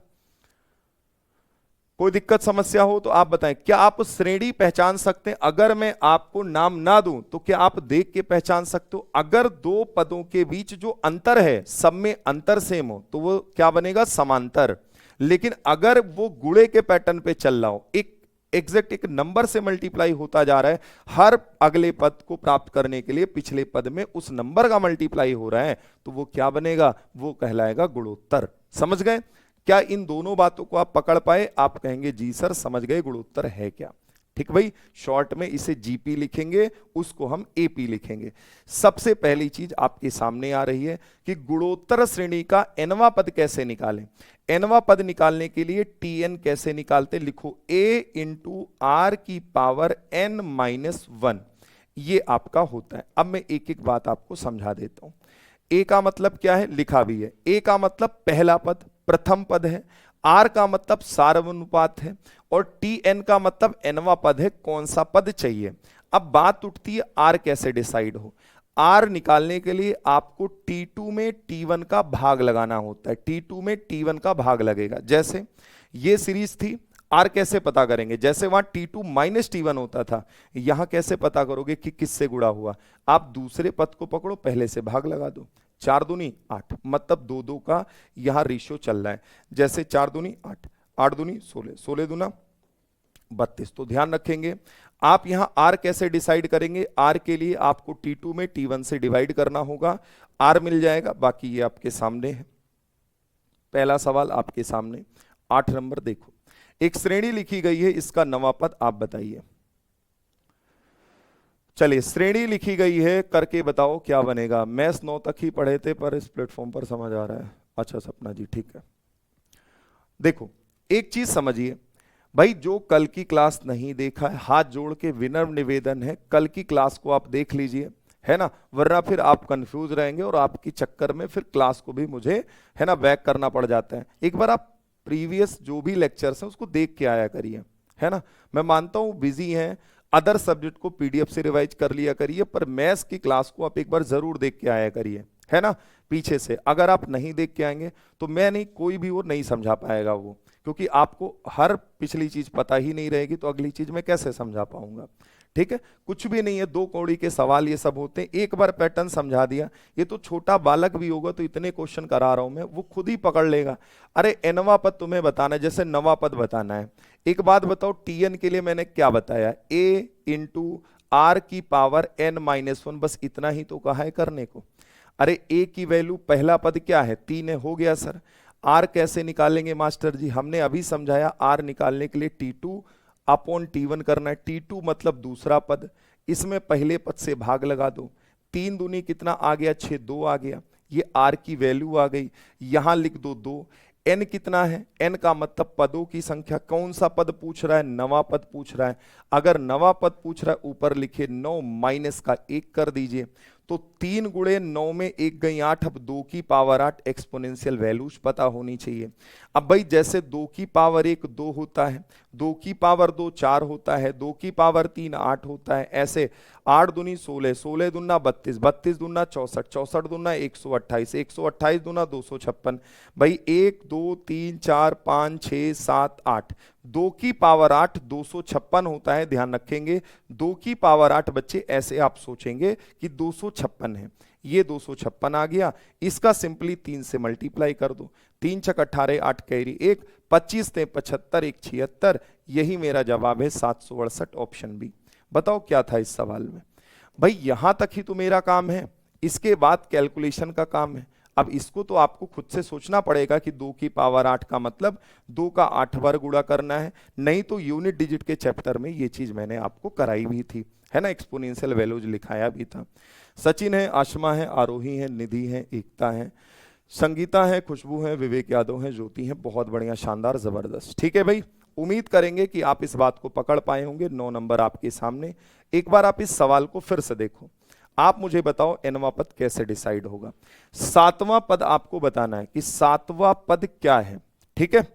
कोई दिक्कत समस्या हो तो आप बताएं। क्या आप श्रेणी पहचान सकते हैं? अगर मैं आपको नाम ना दूं तो क्या आप देख के पहचान सकते हो? अगर दो पदों के बीच जो अंतर है सब में अंतर सेम हो तो वो क्या बनेगा, समांतर। लेकिन अगर वो गुणे के पैटर्न पे चल रहा हो, एक एग्जैक्ट एक नंबर से मल्टीप्लाई होता जा रहा है, हर अगले पद को प्राप्त करने के लिए पिछले पद में उस नंबर का मल्टीप्लाई हो रहा है, तो वो क्या बनेगा, वो कहलाएगा गुणोत्तर। समझ गए? क्या इन दोनों बातों को आप पकड़ पाए? आप कहेंगे जी सर समझ गए, गुणोत्तर है क्या। ठीक भाई, शॉर्ट में इसे जीपी लिखेंगे, उसको हम एपी लिखेंगे। सबसे पहली चीज आपके सामने आ रही है कि गुणोत्तर श्रेणी का एनवा पद कैसे निकालें। एनवा पद निकालने के लिए टीएन कैसे निकालते, लिखो ए इंटू आर की पावर एन माइनस 1, ये आपका होता है। अब मैं एक एक बात आपको समझा देता हूं। ए का मतलब क्या है, लिखा भी है। ए का मतलब पहला पद, प्रथम पद है। आर का मतलब सार्वनुपात है और टी एन का मतलब एनवा पद है, कौन सा पद चाहिए। अब बात उठती है आर कैसे डिसाइड हो। आर निकालने के लिए आपको T2 में T1 का भाग लगाना होता है। T2 में T1 का भाग लगेगा। जैसे ये सीरीज थी, आर कैसे पता करेंगे, जैसे वहां T2 माइनस T1 होता था, यहां कैसे पता करोगे कि किससे गुणा हुआ। आप दूसरे पद को पकड़ो, पहले से भाग लगा दो। 4 दूनी 8, मतलब 2-2 का यहां रेशियो चल रहा है। जैसे 4 दूनी 8, 8 दूनी 16, 16 दूना 32। तो ध्यान रखेंगे आप यहां आर कैसे डिसाइड करेंगे। आर के लिए आपको T2 में T1 से डिवाइड करना होगा, आर मिल जाएगा। बाकी ये आपके सामने है। पहला सवाल आपके सामने 8 नंबर देखो, एक श्रेणी लिखी गई है, इसका नवा पद आप बताइए। चलिए, श्रेणी लिखी गई है, करके बताओ क्या बनेगा। मैथ्स 9 तक ही पढ़े थे पर इस प्लेटफॉर्म पर समझ आ रहा है। अच्छा सपना जी, ठीक है। देखो एक चीज समझिए भाई, जो कल की क्लास नहीं देखा है, हाथ जोड़ के विनम्र निवेदन है कल की क्लास को आप देख लीजिए, है ना, वरना फिर आप कंफ्यूज रहेंगे और आपकी चक्कर में फिर क्लास को भी मुझे, है ना, बैक करना पड़ जाता है। एक बार आप प्रीवियस जो भी लेक्चर्स हैं उसको देख के आया करिए, है ना। मैं मानता हूं बिजी हैं, अदर सब्जेक्ट को पीडीएफ से रिवाइज कर लिया करिए, पर मैथ्स की क्लास को आप एक बार जरूर देख के आया करिए, है ना, पीछे से। अगर आप नहीं देख के आएंगे तो मैं नहीं, कोई भी वो नहीं समझा पाएगा वो, क्योंकि आपको हर पिछली चीज पता ही नहीं रहेगी तो अगली चीज मैं कैसे समझा पाऊंगा। ठीक है, कुछ भी नहीं है, 2 कौड़ी के सवाल ये सब होते हैं। एक बार पैटर्न समझा दिया, ये तो छोटा बालक भी होगा तो इतने क्वेश्चन करा रहा हूं मैं, वो खुद ही पकड़ लेगा। अरे एनवा पद तुम्हें बताना है, जैसे नवा पद बताना है। एक बात बताओ, टीएन के लिए मैंने क्या बताया, ए इंटू आर की पावर एन माइनस 1, बस इतना ही तो कहा है करने को। अरे ए की वैल्यू, पहला पद क्या है, 3 है, हो गया सर। आर कैसे निकालेंगे मास्टर जी, हमने अभी समझाया। आर निकालने के लिए T2 अपॉन T1 करना है। T2 मतलब दूसरा पद, इसमें पहले पद से भाग लगा दो। 3 दूनी कितना आ गया, 6, 2 आ गया। ये आर की वैल्यू आ गई, यहां लिख दो 2। n कितना है, n का मतलब पदों की संख्या। कौन सा पद पूछ रहा है, नवा पद पूछ रहा है। अगर नवा पद पूछ रहा है ऊपर लिखे 9 माइनस का 1 कर दीजिए, तो 3 गुणे 9 में 1 गई 8, अब 2 की पावर 8 एक्सपोनेंशियल वैल्यूज पता होनी चाहिए। अब भाई जैसे 2 की पावर 1 2 होता है, 2 की पावर 2 4 होता है, 2 की पावर 3 8 होता है, ऐसे 8 दूनी 16, 16 दूना 32, 32 दूना 64, 64 दूना 128, 128 दूना 256। भाई 1 2 3 4 5 6 7 8, 2 की पावर 8 256 होता है, ध्यान रखेंगे। 2 की पावर 8 बच्चे ऐसे आप सोचेंगे कि 256 है, ये 256 आ गया। इसका सिंपली 3 से मल्टीप्लाई कर दो, 3 छक 18, 8 कैरी 1, 25 ते 75, 1 76, यही मेरा जवाब है 768 ऑप्शन बी। बताओ क्या था इस सवाल में। भाई यहां तक ही तो मेरा काम है, इसके बाद कैलकुलेशन का काम है। अब इसको तो आपको खुद से सोचना पड़ेगा कि 2 की पावर 8 का मतलब 2 का 8 बार गुणा करना है, नहीं तो यूनिट डिजिट के चैप्टर में ये चीज मैंने आपको कराई भी थी, है ना, एक्सपोनेंशियल वैल्यूज लिखाया भी था। सचिन है, आशमा है, आरोही है, निधि है, एकता है, संगीता है, खुशबू है, विवेक यादव है, ज्योति है। बहुत बढ़िया, शानदार, जबरदस्त। ठीक है भाई, उम्मीद करेंगे कि आप इस बात को पकड़ पाए होंगे। 9 नंबर आपके सामने। एक बार आप इस सवाल को फिर से देखो। आप मुझे बताओ nवां पद कैसे डिसाइड होगा। 7वां पद आपको बताना है कि 7वां पद क्या है। ठीक है,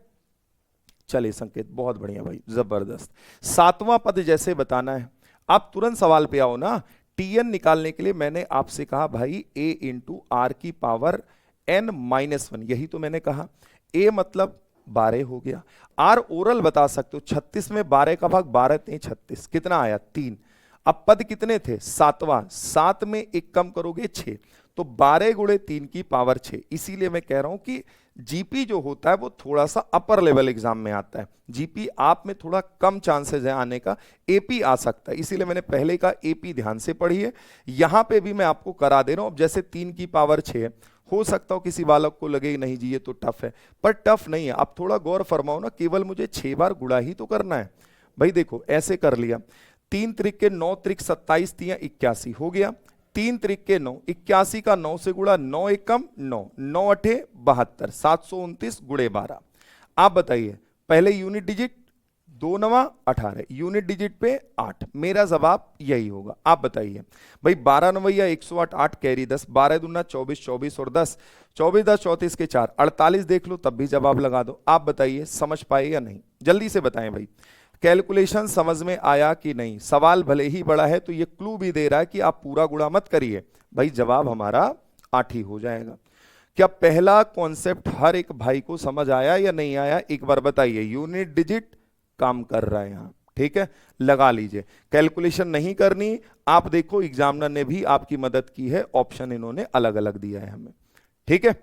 चलिए संकेत, बहुत बढ़िया भाई, जबरदस्त। 7वां पद जैसे बताना है, आप तुरंत सवाल पे आओ ना। टीएन निकालने के लिए मैंने आपसे कहा भाई a इंटू आर की पावर n माइनस 1, यही तो मैंने कहा। a मतलब 12 हो गया। आर ओरल बता सकते हो, 36 में 12 का भाग 12 3 36, कितना आया 3। अब पद कितने थे, 7वां, 7 में 1 कम करोगे 6, तो 12 गुणे 3 की पावर 6। इसीलिए मैं कह रहा हूं कि जीपी जो होता है वो थोड़ा सा अपर लेवल एग्जाम में आता है, जीपी आप में थोड़ा कम चांसेस है आने का, एपी आ सकता है, इसीलिए मैंने पहले का एपी ध्यान से पढ़िए। यहां पे भी मैं आपको करा दे रहा हूं। अब जैसे 3 की पावर 6, हो सकता हो किसी बालक को लगे नहीं जी ये तो टफ है, पर टफ नहीं है। आप थोड़ा गौर फरमाओ ना, केवल मुझे 6 बार गुणा ही तो करना है। भाई देखो ऐसे कर लिया, 3 त्रिक 9 त्रिक 27 तिया 81 हो गया। 3 त्रिक 9, 81 का 9 से गुणा, 9 एकम 9, 9 अठे 72, 729 गुणे 12। आप बताइए, पहले यूनिट डिजिट 2 नवा 18, यूनिट डिजिट पे 8, मेरा जवाब यही होगा। आप बताइए भाई, 12 नवैया 108, 8 कैरी 10, 12 दूना 24, 24 और 10, 24 10 34 के 4, 48 देख लो तब भी जवाब लगा दो। आप बताइए समझ पाए या नहीं, जल्दी से बताएं भाई। कैलकुलेशन समझ में आया कि नहीं। सवाल भले ही बड़ा है तो ये क्लू भी दे रहा है कि आप पूरा गुणा मत करिए भाई, जवाब हमारा 8 ही हो जाएगा। क्या पहला कॉन्सेप्ट हर एक भाई को समझ आया या नहीं आया, एक बार बताइए। यूनिट डिजिट काम कर रहा है यहां, ठीक है, लगा लीजिए। कैलकुलेशन नहीं करनी, आप देखो एग्जामिनर ने भी आपकी मदद की है, ऑप्शन इन्होंने अलग अलग दिया है हमें। ठीक है,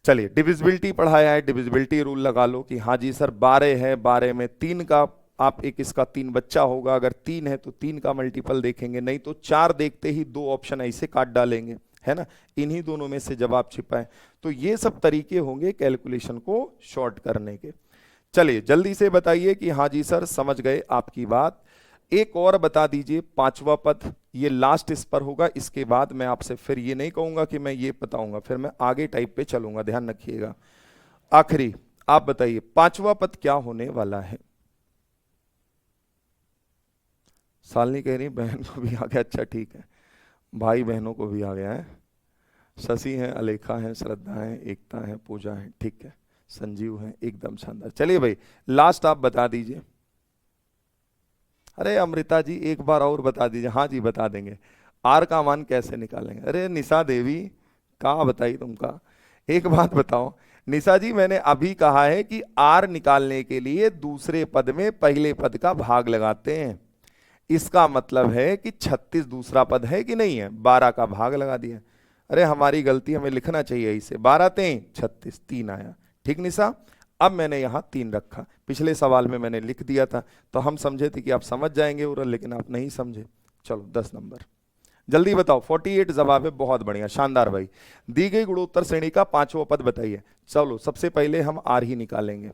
चलिए डिविजिबिलिटी पढ़ाया है, डिविजिबिलिटी रूल लगा लो कि हाँ जी सर 12 है, 12 में 3 का, आप एक इसका 3 बच्चा होगा, अगर 3 है तो 3 का मल्टीपल देखेंगे, नहीं तो 4 देखते ही 2 ऑप्शन ऐसे काट डालेंगे, है ना, इन्हीं दोनों में से जवाब छिपा है। तो ये सब तरीके होंगे कैलकुलेशन को शॉर्ट करने के। चलिए जल्दी से बताइए कि हाँ जी सर समझ गए आपकी बात। एक और बता दीजिए, 5वां पद, ये लास्ट इस पर होगा, इसके बाद मैं आपसे फिर ये नहीं कहूंगा कि मैं ये बताऊंगा, फिर मैं आगे टाइप पे चलूंगा, ध्यान रखिएगा। आखिरी आप बताइए 5वां पद क्या होने वाला है। सालनी कह रही बहन को भी आ गया, अच्छा ठीक है, भाई बहनों को भी आ गया है। शशि है, अलेखा है, श्रद्धा है, एकता है, पूजा है, ठीक है, संजीव है, एकदम शानदार। चलिए भाई लास्ट आप बता दीजिए। अरे अमृता जी एक बार और बता दीजिए। हाँ जी बता देंगे। आर का मान कैसे निकालेंगे। अरे निशा देवी कहाँ बताई तुमका, एक बात बताओ निशा जी, मैंने अभी कहा है कि आर निकालने के लिए दूसरे पद में पहले पद का भाग लगाते हैं। इसका मतलब है कि 36 दूसरा पद है कि नहीं है, 12 का भाग लगा दिया। अरे हमारी गलती, हमें लिखना चाहिए इसे, 12 तें 36, 3 आया। ठीक निशा, अब मैंने यहां 3 रखा, पिछले सवाल में मैंने लिख दिया था, तो हम समझे थे कि आप समझ जाएंगे ओरल, लेकिन आप नहीं समझे। चलो 10 नंबर जल्दी बताओ। 48 जवाब है, बहुत बढ़िया, शानदार भाई। दी गई गुणोत्तर श्रेणी का 5वां पद बताइए। चलो सबसे पहले हम आर ही निकालेंगे।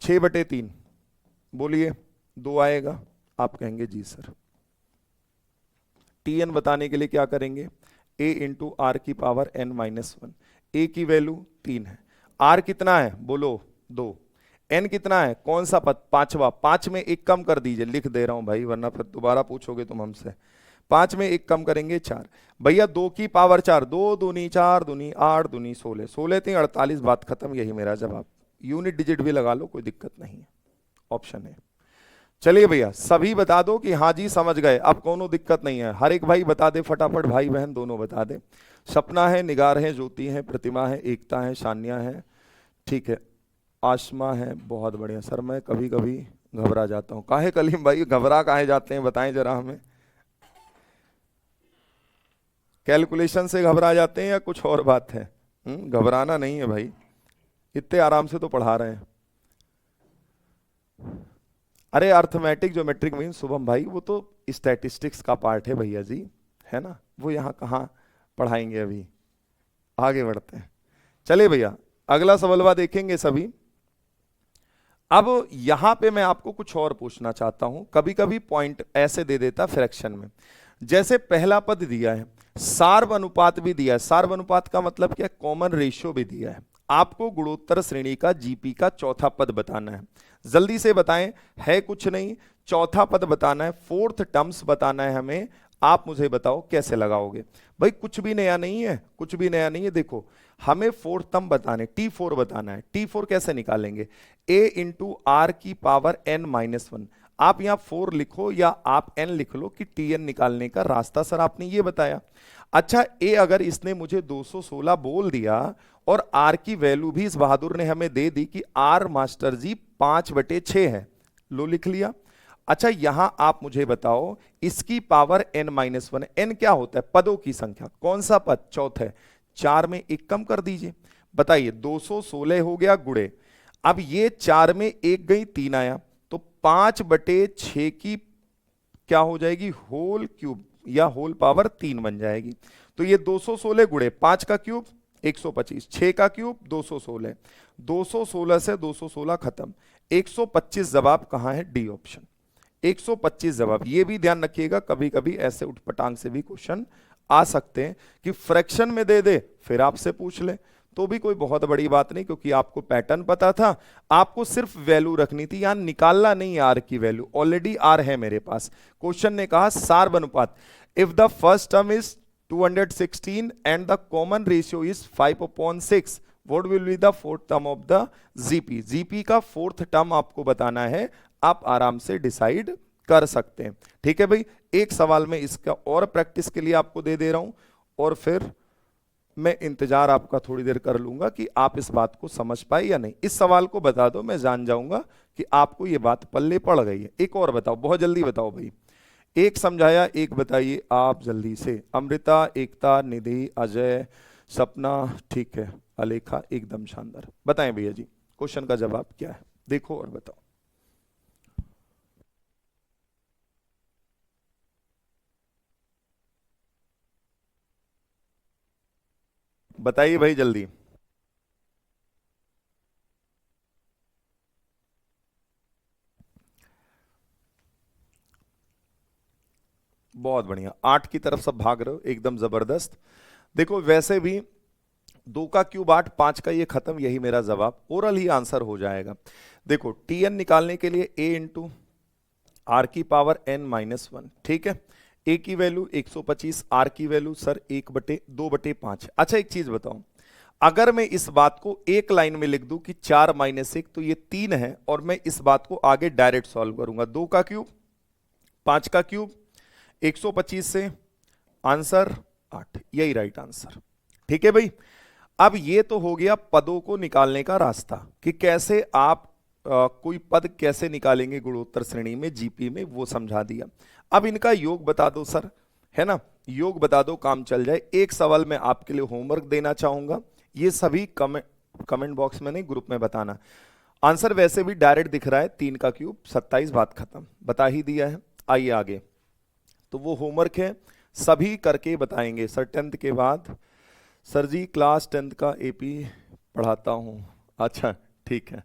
6/3 बोलिए, 2 आएगा। आप कहेंगे जी सर। टी एन बताने के लिए क्या करेंगे, ए इंटू आर की पावर n-1, ए की वैल्यू 3 है। आर कितना है बोलो, 2। एन कितना है, कौन सा पद, पांचवा, 5 में 1 कम कर दीजिए, लिख दे रहा हूं भाई वरना फिर दोबारा पूछोगे तुम हमसे। 5 में 1 कम करेंगे 4, भैया 2 की पावर 4, 2 दूनी 4 दूनी 8 दूनी 16, 16 3 48, बात खत्म, यही मेरा जवाब। यूनिट डिजिट भी लगा लो, कोई दिक्कत नहीं है, ऑप्शन है। चलिए भैया सभी बता दो कि हाँ जी समझ गए, अब कोनो दिक्कत नहीं है, हर एक भाई बता दे फटाफट, भाई बहन दोनों बता दे। सपना है, निगार है, ज्योति है, प्रतिमा है, एकता है, शान्या है, ठीक है, आशमा है, बहुत बढ़िया। सर मैं कभी कभी घबरा जाता हूँ, काहे कलीम भाई घबरा काहे जाते हैं बताएं जरा हमें, कैलकुलेशन से घबरा जाते हैं या कुछ और बात है? घबराना नहीं है भाई, इतने आराम से तो पढ़ा रहे हैं। अरे अर्थमेटिक ज्योमेट्रिक मीन शुभम भाई वो तो स्टैटिस्टिक्स का पार्ट है भैया जी, है ना, वो यहाँ कहाँ पढ़ाएंगे, अभी आगे बढ़ते हैं। चलिए भैया अगला सवालवा देखेंगे सभी। अब यहां पे मैं आपको कुछ और पूछना चाहता हूं, कभी कभी पॉइंट ऐसे दे देता फ्रैक्शन में, जैसे पहला पद दिया है, सार्व अनुपात भी दिया है, सार्व अनुपात का मतलब क्या, कॉमन रेशियो भी दिया है, आपको गुणोत्तर श्रेणी का जीपी का चौथा पद बताना है, जल्दी से बताएं, है कुछ नहीं, चौथा पद बताना है, फोर्थ टर्म्स बताना है हमें, आप मुझे बताओ कैसे लगाओगे। भाई कुछ भी नया नहीं है, कुछ भी नया नहीं है, देखो हमें फोर्थ टर्म बताने, T4 बताना है, T4 कैसे निकालेंगे, a इंटू आर की पावर n-1, आप यहां 4 लिखो या आप n लिख लो कि Tn निकालने का रास्ता सर आपने ये बताया। अच्छा a अगर इसने मुझे 216 बोल दिया और r की वैल्यू भी इस बहादुर ने हमें दे दी कि r मास्टर जी 5/6 है, लो लिख लिया। अच्छा यहां आप मुझे बताओ इसकी पावर n-1, n क्या होता है, पदों की संख्या, कौन सा पद, चौथे, 4 में 1 कम कर दीजिए, बताइए 216 हो गया गुड़े, अब ये 4 में 1 गई 3 आया, तो 5/6 की क्या हो जाएगी, होल क्यूब या होल पावर 3 बन जाएगी। तो ये 216 गुड़े 5 का क्यूब 125, 6 का क्यूब 216, 216 से 216 खत्म, 125 जवाब कहां है, डी ऑप्शन, 125 जवाब। ये भी ध्यान रखिएगा कभी कभी ऐसे उठपटांग से भी क्वेश्चन आ सकते हैं कि फ्रैक्शन में दे दे फिर आपसे पूछ ले, तो भी कोई बहुत बड़ी बात नहीं, क्योंकि आपको पैटर्न पता था, आपको सिर्फ वैल्यू रखनी थी, यहां निकालना नहीं आर की वैल्यू, ऑलरेडी आर है मेरे पास। क्वेश्चन ने कहा सार्व अनुपात, if the first term is 216 and the common ratio is 5/6, what will be the fourth term of the GP, GP का फोर्थ टर्म आपको बताना है, आप आराम से डिसाइड कर सकते हैं। ठीक है भाई, एक सवाल में इसका और प्रैक्टिस के लिए आपको दे दे रहा हूं, और फिर मैं इंतजार आपका थोड़ी देर कर लूंगा कि आप इस बात को समझ पाए या नहीं। इस सवाल को बता दो, मैं जान जाऊंगा कि आपको ये बात पल्ले पड़ गई है। एक और बताओ, बहुत जल्दी बताओ भाई, एक समझाया एक बताइए आप जल्दी से, अमृता, एकता, निधि, अजय, सपना, ठीक है, अलेखा, एकदम शानदार, बताएं भैया जी क्वेश्चन का जवाब क्या है, देखो और बताओ। बताइए भाई जल्दी। बहुत बढ़िया, 8 की तरफ सब भाग रहे हो, एकदम जबरदस्त। देखो वैसे भी 2 का क्यूब 8, 5 का ये खत्म, यही मेरा जवाब, ओरल ही आंसर हो जाएगा। देखो Tn निकालने के लिए a इंटू आर की पावर n-1, ठीक है, a की वैल्यू 125, r की वैल्यू सर 1/2/5। अच्छा एक चीज बताओ, अगर मैं इस बात को एक लाइन में लिख दूं कि 4 - 1 तो ये 3 है, और मैं इस बात को आगे डायरेक्ट सॉल्व करूंगा, 2 का क्यूब 5 का क्यूब 125 से आंसर 8, यही राइट आंसर। ठीक है भाई, अब ये तो हो गया पदों को निकालने का रास्ता कि कैसे आप कोई पद कैसे निकालेंगे गुणोत्तर श्रेणी में जीपी में, वो समझा दिया। अब इनका योग बता दो सर, है ना, योग बता दो काम चल जाए। एक सवाल मैं आपके लिए होमवर्क देना चाहूंगा, ये सभी कमेंट बॉक्स में नहीं ग्रुप में बताना। आंसर वैसे भी डायरेक्ट दिख रहा है, 3 का क्यूब 27, बात खत्म, बता ही दिया है। आइए आगे, तो वो होमवर्क है, सभी करके बताएंगे सर 10th के बाद। सर जी क्लास 10th का एपी पढ़ाता हूं, अच्छा ठीक है,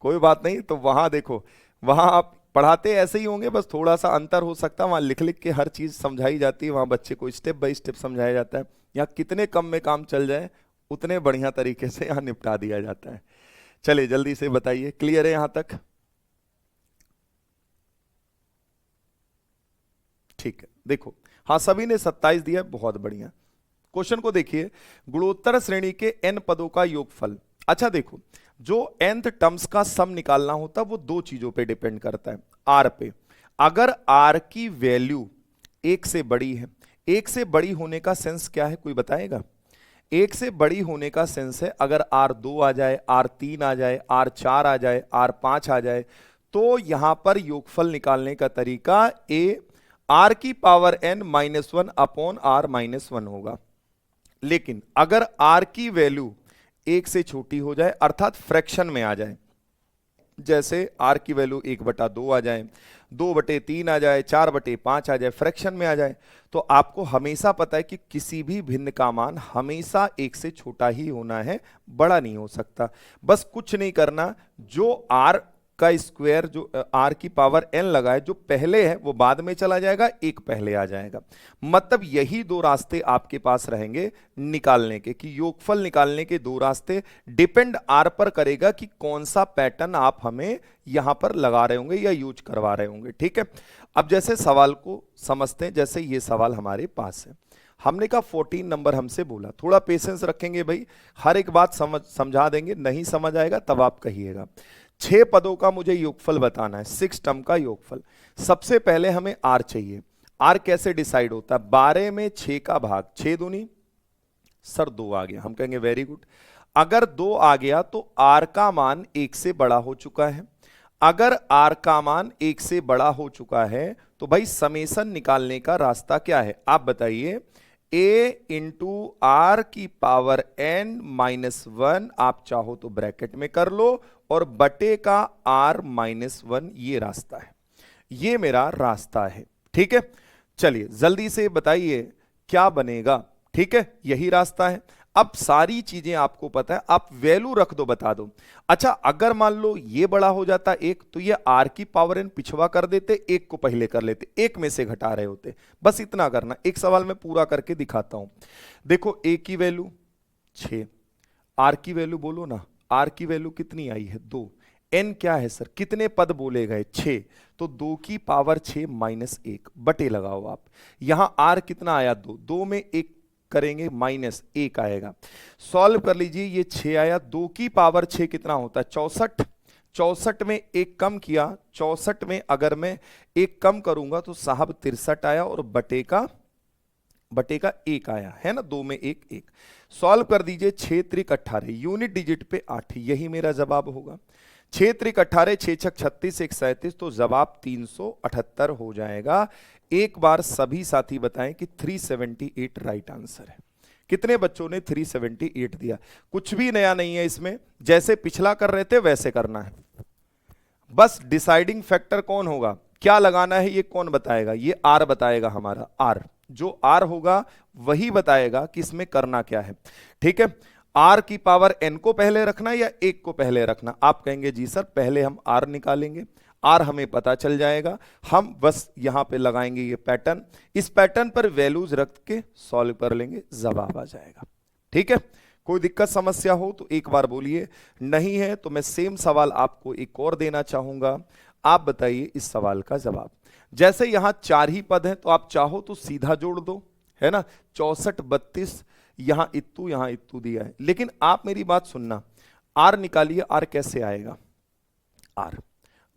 कोई बात नहीं। तो वहां देखो, वहां आप पढ़ाते ऐसे ही होंगे, बस थोड़ा सा अंतर हो सकता है, वहां लिख लिख के हर चीज समझाई जाती है, वहां बच्चे को स्टेप बाय स्टेप समझाया जाता है। यहाँ कितने कम में काम चल जाए उतने बढ़िया तरीके से यहां निपटा दिया जाता है। चलिए जल्दी से बताइए, क्लियर है यहां तक? ठीक है, देखो हाँ सभी ने 27 दिया, बहुत बढ़िया। क्वेश्चन को देखिए, गुणोत्तर श्रेणी के n पदों का योगफल। अच्छा देखो, जो nth टर्म्स का सम निकालना होता है वो दो चीजों पे डिपेंड करता है, r पे। अगर r की वैल्यू एक से बड़ी है, एक से बड़ी होने का सेंस क्या है, कोई बताएगा? एक से बड़ी होने का सेंस है अगर R2 आ जाए, R3 आ जाए, R4 आ जाए, R5 आ जाए, तो यहां पर योगफल निकालने का तरीका ए r की power n minus one upon r minus one होगा। लेकिन अगर r की वैल्यू एक से छोटी हो जाए, अर्थात फ्रैक्शन में आ जाए, जैसे r की वैल्यू 1/2 आ जाए, 2/3 आ जाए, 4/5 आ जाए, फ्रैक्शन में आ जाए, तो आपको हमेशा पता है कि किसी भी भिन्न का मान हमेशा एक से छोटा ही होना है, बड़ा नहीं हो सकता। बस कुछ नहीं करना, जो r का स्क्वायर, जो r की पावर n लगा है, जो पहले है वो बाद में चला जाएगा, एक पहले आ जाएगा। मतलब यही दो रास्ते आपके पास रहेंगे निकालने के, कि योगफल निकालने के दो रास्ते। डिपेंड r पर करेगा कि कौन सा पैटर्न आप हमें यहां पर लगा रहे होंगे या यूज करवा रहे होंगे। ठीक है, अब जैसे सवाल को समझते हैं, जैसे ये सवाल हमारे पास है, हमने कहा 14 नंबर हमसे बोला, थोड़ा पेशेंस रखेंगे भाई, हर एक बात समझा देंगे, नहीं समझ आएगा तब आप कहिएगा। 6 पदों का मुझे योगफल बताना है, 6 टर्म का योगफल। सबसे पहले हमें r चाहिए। r कैसे डिसाइड होता है? 12 में 6 का भाग, 6 दूनी सर 2 आ गया, हम कहेंगे वेरी गुड। अगर 2 आ गया तो r का मान 1 से बड़ा हो चुका है। अगर r का मान 1 से बड़ा हो चुका है तो भाई समेसन निकालने का रास्ता क्या है, आप बताइए। a इंटू आर की पावर n माइनस वन, आप चाहो तो ब्रैकेट में कर लो, और बटे का r माइनस वन, ये रास्ता है, ये मेरा रास्ता है। ठीक है, चलिए जल्दी से बताइए क्या बनेगा। ठीक है, यही रास्ता है। अब सारी चीजें आपको पता है, आप वैल्यू रख दो, बता दो। अच्छा अगर मान लो ये बड़ा हो जाता एक, तो ये r की पावर n पिछवा कर देते, एक को पहले कर लेते, एक में से घटा रहे होते। बस इतना करना, एक सवाल में पूरा करके दिखाता हूं। देखो a की वैल्यू 6, r की वैल्यू बोलो ना, r की वैल्यू कितनी आई है 2, n क्या है सर, कितने पद बोले गए 6, तो 2 की पावर 6 माइनस 1, बटे लगाओ आप। यहां r कितना आया 2, 2 में 1 करेंगे माइनस 1 आएगा। सॉल्व कर लीजिए, ये 6 आया, 2 की पावर 6 कितना होता है 64, 64 में एक कम किया, 64 में अगर मैं एक कम करूंगा तो साहब 63 आया, और बटे का 1 आया है ना, 2 में 1 1। सॉल्व कर दीजिए, 6 त्रिक 18, यूनिट डिजिट पे 8, यही मेरा जवाब होगा। 6 त्रिक 18, 6 छक 36, 1 37, तो जवाब 378 हो जाएगा। एक बार सभी साथी बताएं कि 378 राइट आंसर है। कितने बच्चों ने 378 दिया? कुछ भी नया नहीं है इसमें, जैसे पिछला कर रहे थे वैसे करना है। बस डिसाइडिंग फैक्टर कौन होगा, क्या लगाना है, ये कौन बताएगा? ये आर बताएगा, हमारा आर। जो आर होगा वही बताएगा कि इसमें करना क्या है। ठीक है, आर की पावर एन को पहले रखना या एक को पहले रखना? आप कहेंगे जी सर पहले हम आर निकालेंगे, आर हमें पता चल जाएगा, हम बस यहां पे लगाएंगे ये पैटर्न, इस पैटर्न पर वैल्यूज रख के सॉल्व कर लेंगे, जवाब आ जाएगा। ठीक है, कोई दिक्कत समस्या हो तो एक बार बोलिए, नहीं है तो मैं सेम सवाल आपको एक और देना चाहूंगा। आप बताइए इस सवाल का जवाब। जैसे यहां 4 ही पद हैं तो आप चाहो तो सीधा जोड़ दो, है ना, 64 32, यहां इत्तू दिया है। लेकिन आप मेरी बात सुनना, आर निकालिए, आर कैसे आएगा? आर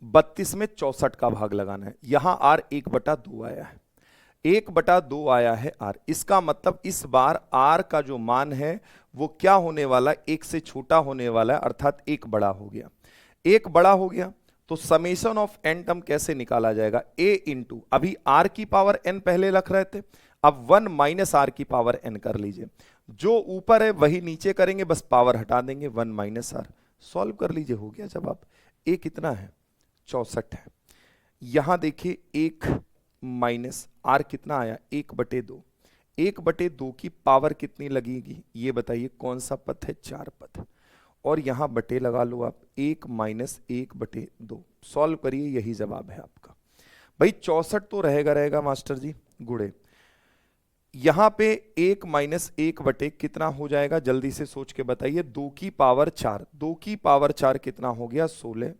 32 में 64 का भाग लगाना है, यहां आर 1/2 आया है, 1/2 आया है आर। इसका मतलब इस बार आर का जो मान है वो क्या होने वाला, एक से छोटा होने वाला है, अर्थात एक बड़ा हो गया। एक बड़ा हो गया तो समेशन ऑफ एन टर्म कैसे निकाला जाएगा? ए इंटू, अभी आर की पावर एन पहले रख रहे थे, अब 1 माइनस आर की पावर एन कर लीजिए, जो ऊपर है वही नीचे करेंगे, बस पावर हटा देंगे, 1 माइनस आर। सॉल्व कर लीजिए, हो गया जवाब। ए कितना है 64 है। यहां देखिए 1 माइनस आर कितना आया 1/2, 1/2 की पावर कितनी लगेगी ये बताइए, कौन सा पद है 4 पद, और यहां बटे लगा लो आप, 1 माइनस 1/2। सॉल्व करिए, यही जवाब है आपका। भाई 64 तो रहेगा मास्टर जी, गुड़े यहां पे 1 माइनस 1 बटे कितना हो जाएगा, जल्दी से सोच के बताइए। 2 की पावर 4, 2 की पावर 4 कितना हो गया 16।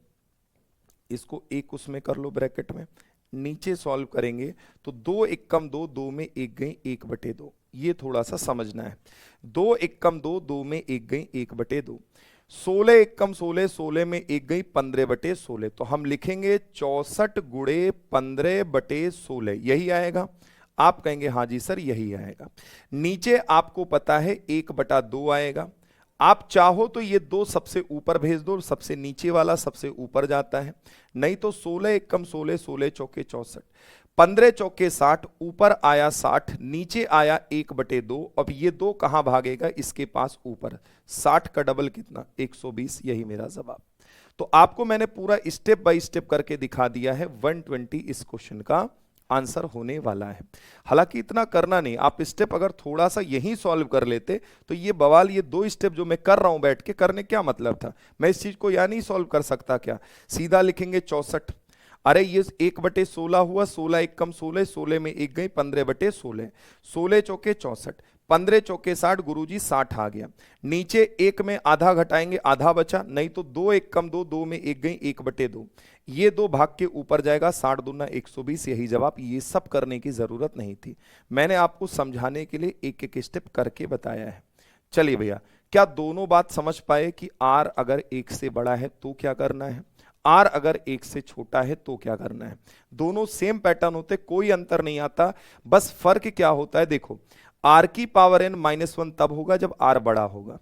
इसको एक उसमें कर लो ब्रैकेट में, नीचे सॉल्व करेंगे तो 2 एक कम 2, 2 में 1 गई 1 बटे 2, ये थोड़ा सा समझना है। 2 एक कम 2, 2 में 1 गई 1 बटे 2। 16 एक कम 16, 16 में 1 गई 15 बटे 16। तो हम लिखेंगे 64 गुणे 15 बटे 16, यही आएगा। आप कहेंगे हाँ जी सर यही आएगा। नीचे आपको पता है 1 बटा 2 आएगा। आप चाहो तो ये 2 सबसे ऊपर भेज दो, सबसे नीचे वाला सबसे ऊपर जाता है, नहीं तो 16 एक कम 16, 16 चौके 64, 15 चौके 60, ऊपर आया 60, नीचे आया 1 बटे 2। अब ये 2 कहां भागेगा, इसके पास ऊपर। 60 का डबल कितना 120, यही मेरा जवाब। तो आपको मैंने पूरा स्टेप बाय स्टेप करके दिखा दिया है। 120 इस क्वेश्चन का आंसर होने वाला है। हालांकि इतना करना नहीं, आप स्टेप अगर थोड़ा सा यही सॉल्व कर लेते तो ये बवाल, ये 2 स्टेप जो मैं कर रहा हूं बैठ के, करने क्या मतलब था। मैं इस चीज को या नहीं सॉल्व कर सकता क्या, सीधा लिखेंगे 64। अरे ये 1 बटे 16 हुआ, 16 एक कम 16, 16 में 1 गई 15 बटे 16, 16 चौके 64, 15 चौके 60, गुरुजी 60 आ गया। नीचे 1 में आधा घटाएंगे, आधा बचा, नहीं तो 2 एक कम 2, 2 में 1 गई 1 बटे 2, ये 2 भाग के ऊपर जाएगा, 60 दूना 120, यही जवाब। ये सब करने की जरूरत नहीं थी, मैंने आपको समझाने के लिए एक एक स्टेप करके बताया है। चलिए भैया, क्या दोनों बात समझ पाए कि R अगर 1 से बड़ा है तो क्या करना है, R अगर 1 से छोटा है तो क्या करना है। दोनों सेम पैटर्न होते, कोई अंतर नहीं आता, बस फर्क क्या होता है देखो। R की पावर n -1 तब होगा जब R बड़ा होगा,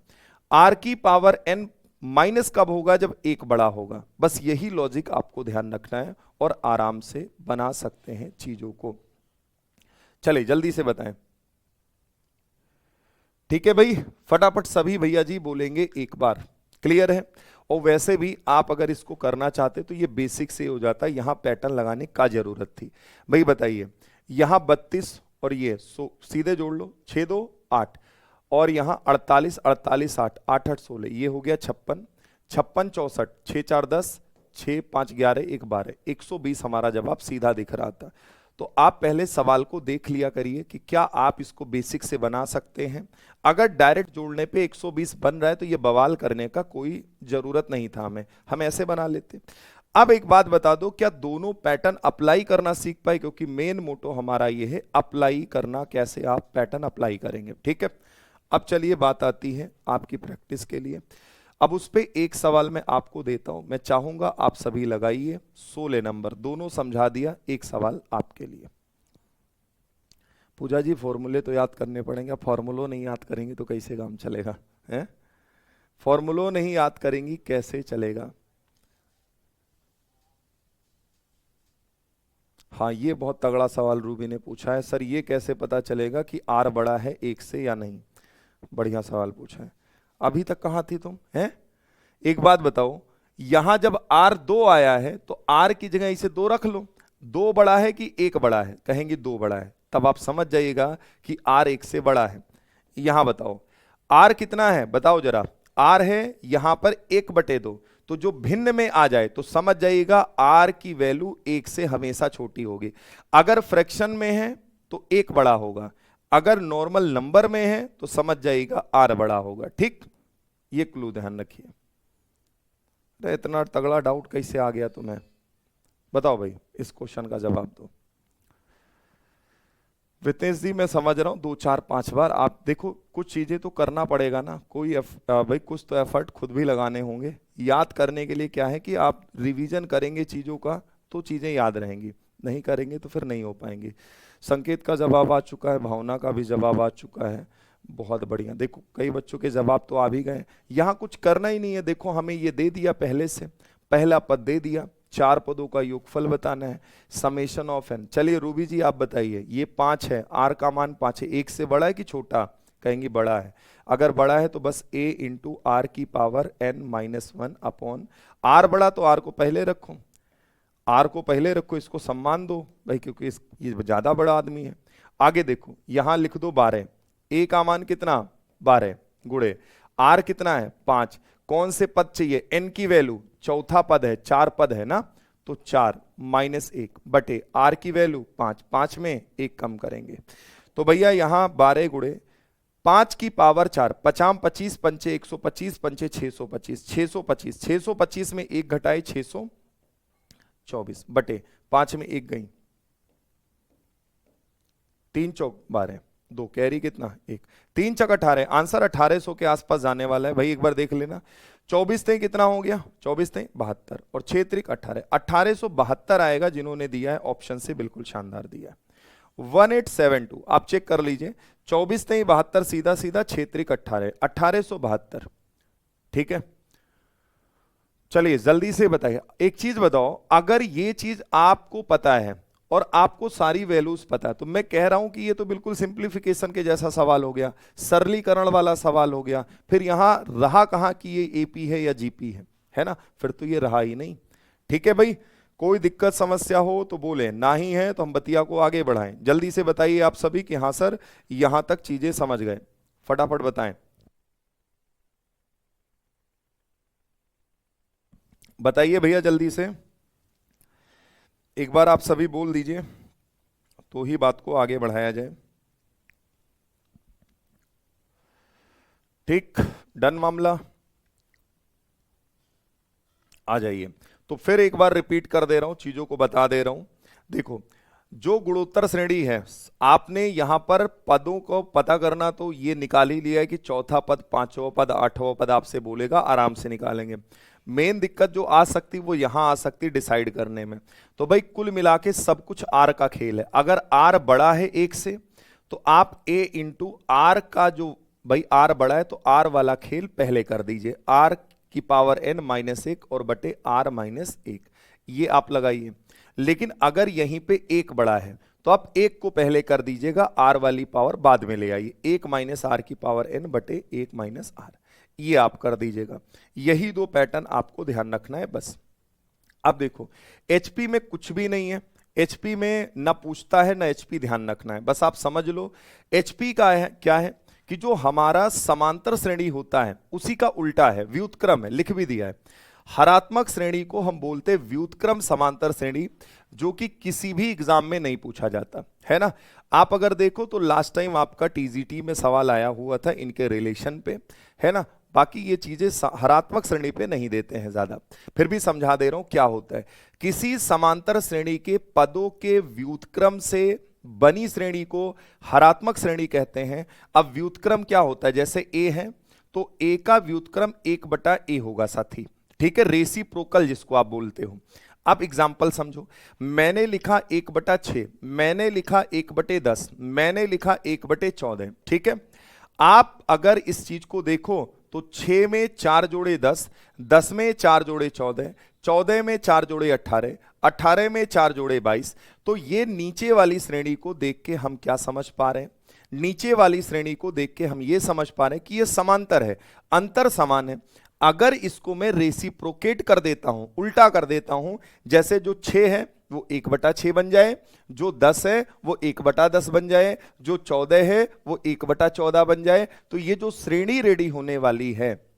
R की पावर n माइनस कब होगा, जब 1 बड़ा होगा। बस यही लॉजिक आपको ध्यान रखना है और आराम से बना सकते हैं चीजों को। चलिए जल्दी से बताएं। ठीक है भाई, फटाफट सभी भैया जी बोलेंगे एक बार, क्लियर है। और वैसे भी आप अगर इसको करना चाहते तो ये बेसिक से हो जाता है, यहां पैटर्न लगाने का जरूरत थी। भाई बताइए, यहां 32 और ये सीधे जोड़ लो, 6 2 8, और यहां 48 48 8 8 8 16, ये हो गया 56 56 64, 6 4 10, 6 5 11 1 12, 120 हमारा जवाब सीधा दिख रहा था। तो आप पहले सवाल को देख लिया करिए कि क्या आप इसको बेसिक से बना सकते हैं। अगर डायरेक्ट जोड़ने पे 120 बन रहा है तो ये बवाल करने का कोई जरूरत नहीं था, हम ऐसे बना लेते। अब एक बात बता दो, क्या दोनों पैटर्न अप्लाई करना सीख पाए, क्योंकि मेन मोटो हमारा ये है अप्लाई करना, कैसे आप पैटर्न अप्लाई करेंगे। ठीक है, अब चलिए बात आती है आपकी प्रैक्टिस के लिए। अब उस पे एक सवाल मैं आपको देता हूं, मैं चाहूंगा आप सभी लगाइए। 16 नंबर, दोनों समझा दिया, एक सवाल आपके लिए। पूजा जी फॉर्मूले तो याद करने पड़ेंगे, फॉर्मूलो नहीं याद करेंगे तो कैसे काम चलेगा, हैं? फॉर्मूलो नहीं याद करेंगी कैसे चलेगा। हाँ, ये बहुत तगड़ा सवाल रूबी ने पूछा है, सर ये कैसे पता चलेगा कि R बड़ा है 1 से या नहीं। बढ़िया सवाल पूछा है। अभी तक कहां थी तुम, हैं? एक बात बताओ, यहां जब R 2 आया है तो R की जगह इसे 2 रख लो। 2 बड़ा है कि 1 बड़ा है, कहेंगे 2 बड़ा है, तब आप समझ जाइएगा कि R 1 से बड़ा है। यहां बताओ R कितना है, बताओ जरा। R है यहां पर 1 बटे 2, तो जो भिन्न में आ जाए तो समझ जाइएगा R की वैल्यू 1 से हमेशा छोटी होगी। अगर फ्रैक्शन में है तो 1 बड़ा होगा, अगर नॉर्मल नंबर में है तो समझ जाइएगा R बड़ा होगा। ठीक, ये क्लू ध्यान रखिए। अरे इतना तगड़ा डाउट कैसे आ गया तुम्हें, बताओ भाई, इस क्वेश्चन का जवाब दो। वितेश जी मैं समझ रहा हूं 2 4 5 बार, आप देखो कुछ चीजें तो करना पड़ेगा ना, कोई भाई कुछ तो एफर्ट खुद भी लगाने होंगे। याद करने के लिए क्या है कि आप रिवीजन करेंगे चीजों का तो चीजें याद रहेंगी, नहीं करेंगे तो फिर नहीं हो पाएंगी। संकेत का जवाब आ चुका है, भावना का भी जवाब आ चुका है, बहुत बढ़िया। देखो कई बच्चों के जवाब तो आ भी गए। यहाँ कुछ करना ही नहीं है, देखो हमें ये दे दिया पहले से, पहला पद दे दिया, 4 पदों का योगफल बताना है, समेशन ऑफ n। चलिए रूबी जी आप बताइए, ये 5 है, R का मान 5 है, 1 से बड़ा है कि छोटा, कहेंगे बड़ा है। अगर बड़ा है तो बस a इंटू R की पावर n-1 अपॉन, R बड़ा तो R को पहले रखो, R को पहले रखो, इसको सम्मान दो भाई क्योंकि ये ज्यादा बड़ा आदमी है। आगे देखो यहां लिख दो 12, a का मान कितना 12 गुणे R कितना है 5, कौन से पद चाहिए, n की वैल्यू, चौथा पद है, 4 पद है ना, तो 4 -1 बटे R की वैल्यू 5, 5 में 1 कम करेंगे तो भैया यहां 12 गुणे 5 की पावर 4, 50 25 पंचे 125 पंचे 625, 625 625 में एक घटाए 624 बटे 5 में एक गई, 3 चौक 12, 2 कैरी कितना 1, 3 चक 18, आंसर 1800 के आसपास जाने वाला है भाई, एक बार देख लेना। 24 ते कितना हो गया, 24 ते 72 और 6 त्रिक 18, 1872 आएगा जिन्होंने दिया है ऑप्शन से, बिल्कुल शानदार दिया है। 1872 आप चेक कर लीजिए, 24 ते 72 सीधा सीधा, 6 त्रिक 18, 1872, ठीक है। चलिए जल्दी से बताइए, एक चीज बताओ, अगर ये चीज आपको पता है और आपको सारी वैल्यूज पता है, तो मैं कह रहा हूं कि ये तो बिल्कुल सिंप्लीफिकेशन के जैसा सवाल हो गया, सरलीकरण वाला सवाल हो गया। फिर यहां रहा कहां कि ये एपी है या जीपी है ना, फिर तो ये रहा ही नहीं। ठीक है भाई, कोई दिक्कत समस्या हो तो बोले, ना ही है तो हम बतिया को आगे बढ़ाएं। जल्दी से बताइए आप सभी कि हाँ सर यहां तक चीजें समझ गए, फटाफट बताएं, बताइए भैया जल्दी से, एक बार आप सभी बोल दीजिए तो ही बात को आगे बढ़ाया जाए। ठीक, डन मामला, आ जाइए। तो फिर एक बार रिपीट कर दे रहा हूं, चीजों को बता दे रहा हूं। देखो, जो गुणोत्तर श्रेणी है, आपने यहां पर पदों को पता करना तो ये निकाल ही लिया है कि चौथा पद, पांचवा पद, आठवां पद आपसे बोलेगा, आराम से निकालेंगे। मेन दिक्कत जो आ सकती वो यहां आ सकती डिसाइड करने में। तो भाई कुल मिला के सब कुछ आर का खेल है। अगर आर बड़ा है एक से तो आप ए इंटू आर का, जो भाई आर बड़ा है तो आर वाला खेल पहले कर दीजिए, आर की पावर n -1 और बटे r -1, ये आप लगाइए। लेकिन अगर यहीं पे एक बड़ा है तो आप एक को पहले कर दीजिएगा, आर वाली पावर बाद में ले आइए, 1 - r की पावर n बटे 1 - r, ये आप कर दीजिएगा। यही दो पैटर्न आपको ध्यान रखना है बस। अब देखो, एचपी में कुछ भी नहीं है, एचपी में ना पूछता है ना एचपी ध्यान रखना है, बस आप समझ लो एचपी का है क्या है कि जो हमारा समांतर श्रेणी होता है उसी का उल्टा है, व्युत्क्रम है, लिख भी दिया है। हरात्मक श्रेणी को हम बोलते हैं व्युत्क्रम समांतर श्रेणी, जो कि किसी भी एग्जाम में नहीं पूछा जाता है ना। आप अगर देखो तो लास्ट टाइम आपका टीजीटी में सवाल आया हुआ था इनके रिलेशन पे, है ना। बाकी ये चीजें हरात्मक श्रेणी पे नहीं देते हैं ज्यादा, फिर भी समझा दे रहा हूं क्या होता है। किसी समांतर श्रेणी के पदों के व्युत्क्रम से बनी श्रेणी को हरात्मक श्रेणी कहते हैं। अब व्युत्क्रम क्या होता है, जैसे ए है तो ए का व्युत्क्रम 1/a होगा साथी, ठीक है, रेसिप्रोकल जिसको आप बोलते हो। अब एग्जाम्पल समझो, मैंने लिखा 1/6, मैंने लिखा 1/10, मैंने लिखा 1/14, ठीक है। आप अगर इस चीज को देखो तो 6 में 4 जोड़े 10, 10 में 4 जोड़े 14, 14 में 4 जोड़े 18, 18 में 4 जोड़े 22। तो ये नीचे वाली श्रेणी को देख के हम क्या समझ पा रहे हैं, नीचे वाली श्रेणी को देख के हम ये समझ पा रहे हैं कि ये समांतर है, अंतर समान है। अगर इसको मैं रेसिप्रोकेट कर देता हूं, उल्टा कर देता हूं, जैसे जो 6 है वो 1/6 बन जाए, जो 10 है वो 1/10 बन जाए, जो 14 है वो 1/14 बन जाए, तो ये जो श्रेणी रेडी होने वाली है,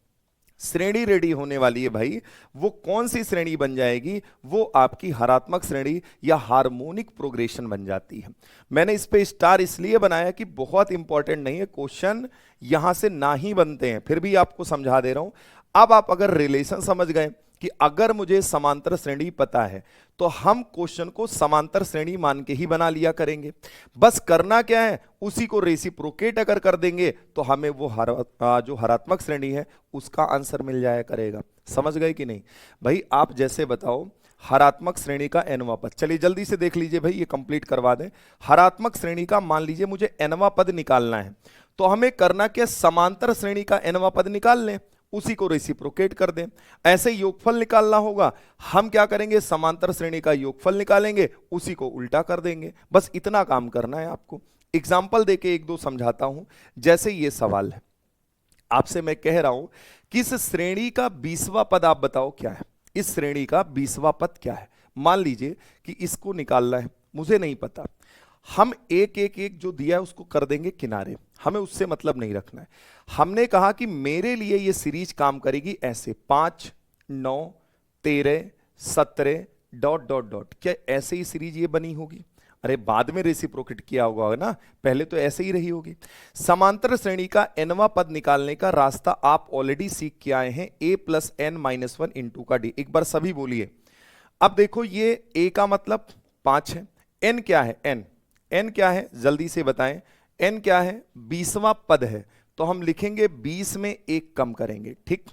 श्रेणी रेडी होने वाली है भाई, वो कौन सी श्रेणी बन जाएगी, वो आपकी हरात्मक श्रेणी या हार्मोनिक प्रोग्रेशन बन जाती है। मैंने इस पे स्टार इसलिए बनाया कि बहुत इंपॉर्टेंट नहीं है, क्वेश्चन यहां से ना ही बनते हैं, फिर भी आपको समझा दे रहा हूं। अब आप अगर रिलेशन समझ गए कि अगर मुझे समांतर श्रेणी पता है तो हम क्वेश्चन को समांतर श्रेणी मान के ही बना लिया करेंगे। बस करना क्या है, उसी को रेसिप्रोकेट अगर कर देंगे तो हमें वो जो हरात्मक श्रेणी है उसका आंसर मिल जाया करेगा। समझ गए कि नहीं भाई। आप जैसे बताओ हरात्मक श्रेणी का nवां पद, चलिए जल्दी से देख लीजिए भाई, ये कंप्लीट करवा दें। हरात्मक श्रेणी का मान लीजिए मुझे nवां पद निकालना है, तो हमें करना क्या, समांतर श्रेणी का nवां पद निकाल लें, उसी को रेसिप्रोकेट कर दें। ऐसे योगफल निकालना होगा, हम क्या करेंगे, समांतर श्रेणी का योगफल निकालेंगे, उसी को उल्टा कर देंगे। बस इतना काम करना है आपको। एग्जाम्पल देके एक दो समझाता हूं। जैसे ये सवाल है, आपसे मैं कह रहा हूं कि इस श्रेणी का 20वां पद आप बताओ क्या है, इस श्रेणी का 20वां पद क्या है। मान लीजिए कि इसको निकालना है, मुझे नहीं पता, हम एक एक एक जो दिया है उसको कर देंगे किनारे, हमें उससे मतलब नहीं रखना है। हमने कहा कि मेरे लिए ये सीरीज काम करेगी ऐसे 5, 9, 13, 17 ... क्या ऐसे ही सीरीज ये बनी होगी। अरे बाद में रेसिप्रोकेट किया होगा ना, पहले तो ऐसे ही रही होगी। समांतर श्रेणी का nवां पद निकालने का रास्ता आप ऑलरेडी सीख के आए हैं, a plus n minus one into का d। एक बार सभी बोलिए। अब देखो ये a का मतलब 5 है, n क्या है, n क्या है जल्दी से बताएं, n क्या है, 20वां पद है, तो हम लिखेंगे 20 में एक कम करेंगे, ठीक।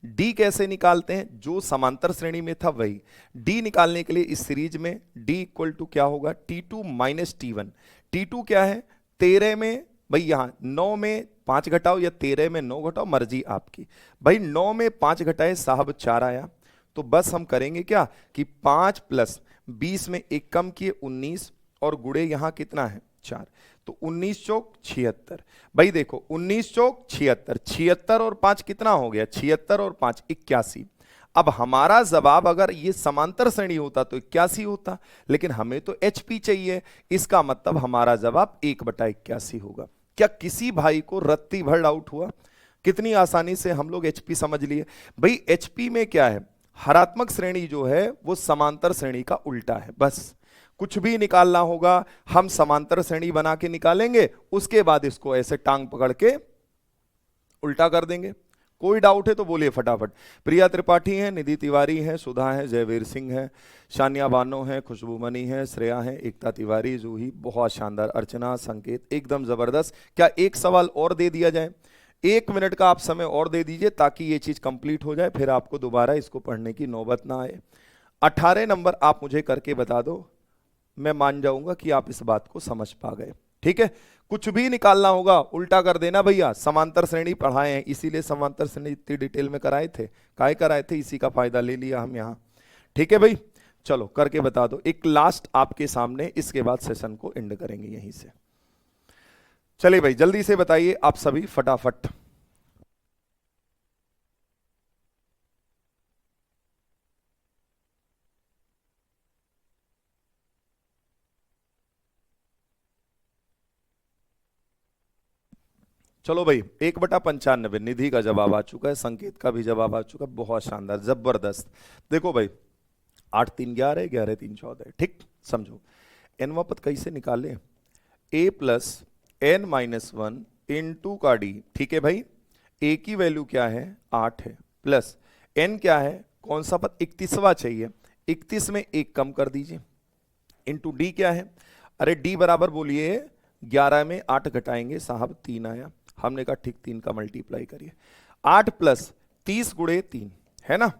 डी कैसे निकालते हैं, जो समांतर श्रेणी में था वही। डी निकालने के लिए इस सीरीज में डी इक्वल टू क्या होगा, T2 माइनस T1। T2 क्या है, 13 में, भाई यहां 9 में 5 घटाओ या 13 में 9 घटाओ, मर्जी आपकी। भाई 9 में 5 घटाए साहब 4 आया, तो बस हम करेंगे क्या कि 5 प्लस 20 में एक कम किए 19 और गुड़े यहां कितना है 4, तो 19 चौक 76। भाई देखो 19 चौक 76, 76 और 5 कितना हो गया, 76 और 5 81। अब हमारा जवाब अगर ये समांतर श्रेणी होता तो 81 होता, लेकिन हमें तो HP चाहिए, इसका मतलब हमारा जवाब 1/81 होगा। क्या किसी भाई को रत्ती भर डाउट हुआ? कितनी आसानी से हम लोग HP समझ लिए। भाई HP में क्या है, हरात्मक श्रेणी जो है वो समांतर श्रेणी का उल्टा है, बस कुछ भी निकालना होगा हम समांतर श्रेणी बना के निकालेंगे, उसके बाद इसको ऐसे टांग पकड़ के उल्टा कर देंगे। कोई डाउट है तो बोलिए फटाफट। प्रिया त्रिपाठी है, निधि तिवारी है, सुधा है, जयवीर सिंह है, शानिया बानो है, खुशबू मनी है, श्रेया है, एकता तिवारी, जूही, बहुत शानदार, अर्चना, संकेत, एकदम जबरदस्त। क्या एक सवाल और दे दिया जाए, 1 मिनट का आप समय और दे दीजिए ताकि ये चीज कंप्लीट हो जाए, फिर आपको दोबारा इसको पढ़ने की नौबत ना आए। 18 नंबर आप मुझे करके बता दो, मैं मान जाऊंगा कि आप इस बात को समझ पा गए, ठीक है। कुछ भी निकालना होगा उल्टा कर देना भैया, समांतर श्रेणी पढ़ाए हैं इसीलिए समांतर श्रेणी इतनी डिटेल में कराए थे, काहे कराए थे, इसी का फायदा ले लिया हम यहां, ठीक है भाई। चलो करके बता दो, एक लास्ट आपके सामने, इसके बाद सेशन को एंड करेंगे यहीं से। चलिए भाई जल्दी से बताइए आप सभी फटाफट। चलो भाई 1/95, निधि का जवाब आ चुका है, संकेत का भी जवाब आ चुका है, बहुत शानदार जबरदस्त। देखो भाई 8 3 11, 11 3 14, ठीक। समझो nवां पद कैसे निकाले, a plus n minus one into का डी, ठीक है भाई। a की वैल्यू क्या है 8 है, प्लस n क्या है, कौन सा पद 31वां चाहिए, 31 में एक कम कर दीजिए, इंटू डी क्या है, अरे d बराबर बोलिए 11 में 8 घटाएंगे साहब 3 आया, हमने कहा ठीक 3 का मल्टीप्लाई करिए, 8 प्लस 30 गुणे 3 है ना,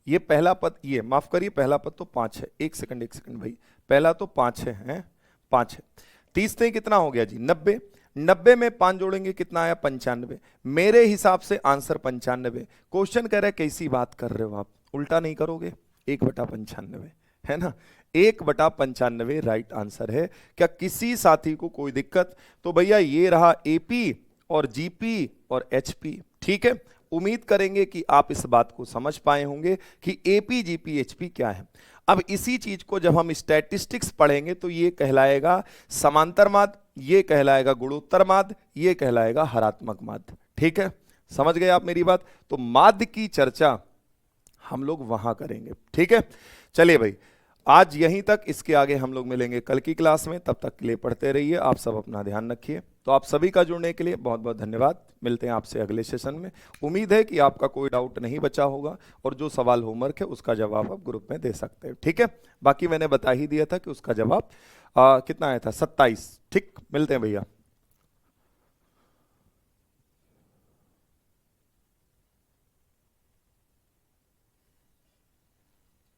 ये पहला पद, ये माफ करिए पहला पद तो 5 है, एक सेकंड भाई, पहला तो 5 है 5 है, 30 से कितना हो गया जी 90, 90 में 5 जोड़ेंगे कितना आया 95, मेरे हिसाब से आंसर 95। क्वेश्चन कह रहा है कैसी बात कर रहे हो आप, उल्टा नहीं करोगे, 1/95 है ना, 1/95 राइट आंसर है। क्या किसी साथी को कोई दिक्कत? तो भैया ये रहा एपी और जीपी और एचपी, ठीक है। उम्मीद करेंगे कि आप इस बात को समझ पाए होंगे कि एपी जीपी एचपी क्या है। अब इसी चीज को जब हम स्टैटिस्टिक्स पढ़ेंगे तो ये कहलाएगा समांतर माध्य, ये कहलाएगा गुणोत्तर माध्य, ये कहलाएगा हरात्मक माध्य, ठीक है। समझ गए आप मेरी बात? तो माध्य की चर्चा हम लोग वहां करेंगे, ठीक है। चलिए भाई आज यहीं तक, इसके आगे हम लोग मिलेंगे कल की क्लास में, तब तक के लिए पढ़ते रहिए, आप सब अपना ध्यान रखिए। तो आप सभी का जुड़ने के लिए बहुत बहुत धन्यवाद, मिलते हैं आपसे अगले सेशन में। उम्मीद है कि आपका कोई डाउट नहीं बचा होगा और जो सवाल होमवर्क है उसका जवाब आप ग्रुप में दे सकते हैं, ठीक है। बाकी मैंने बता ही दिया था कि उसका जवाब कितना आया था 27, ठीक। मिलते हैं भैया।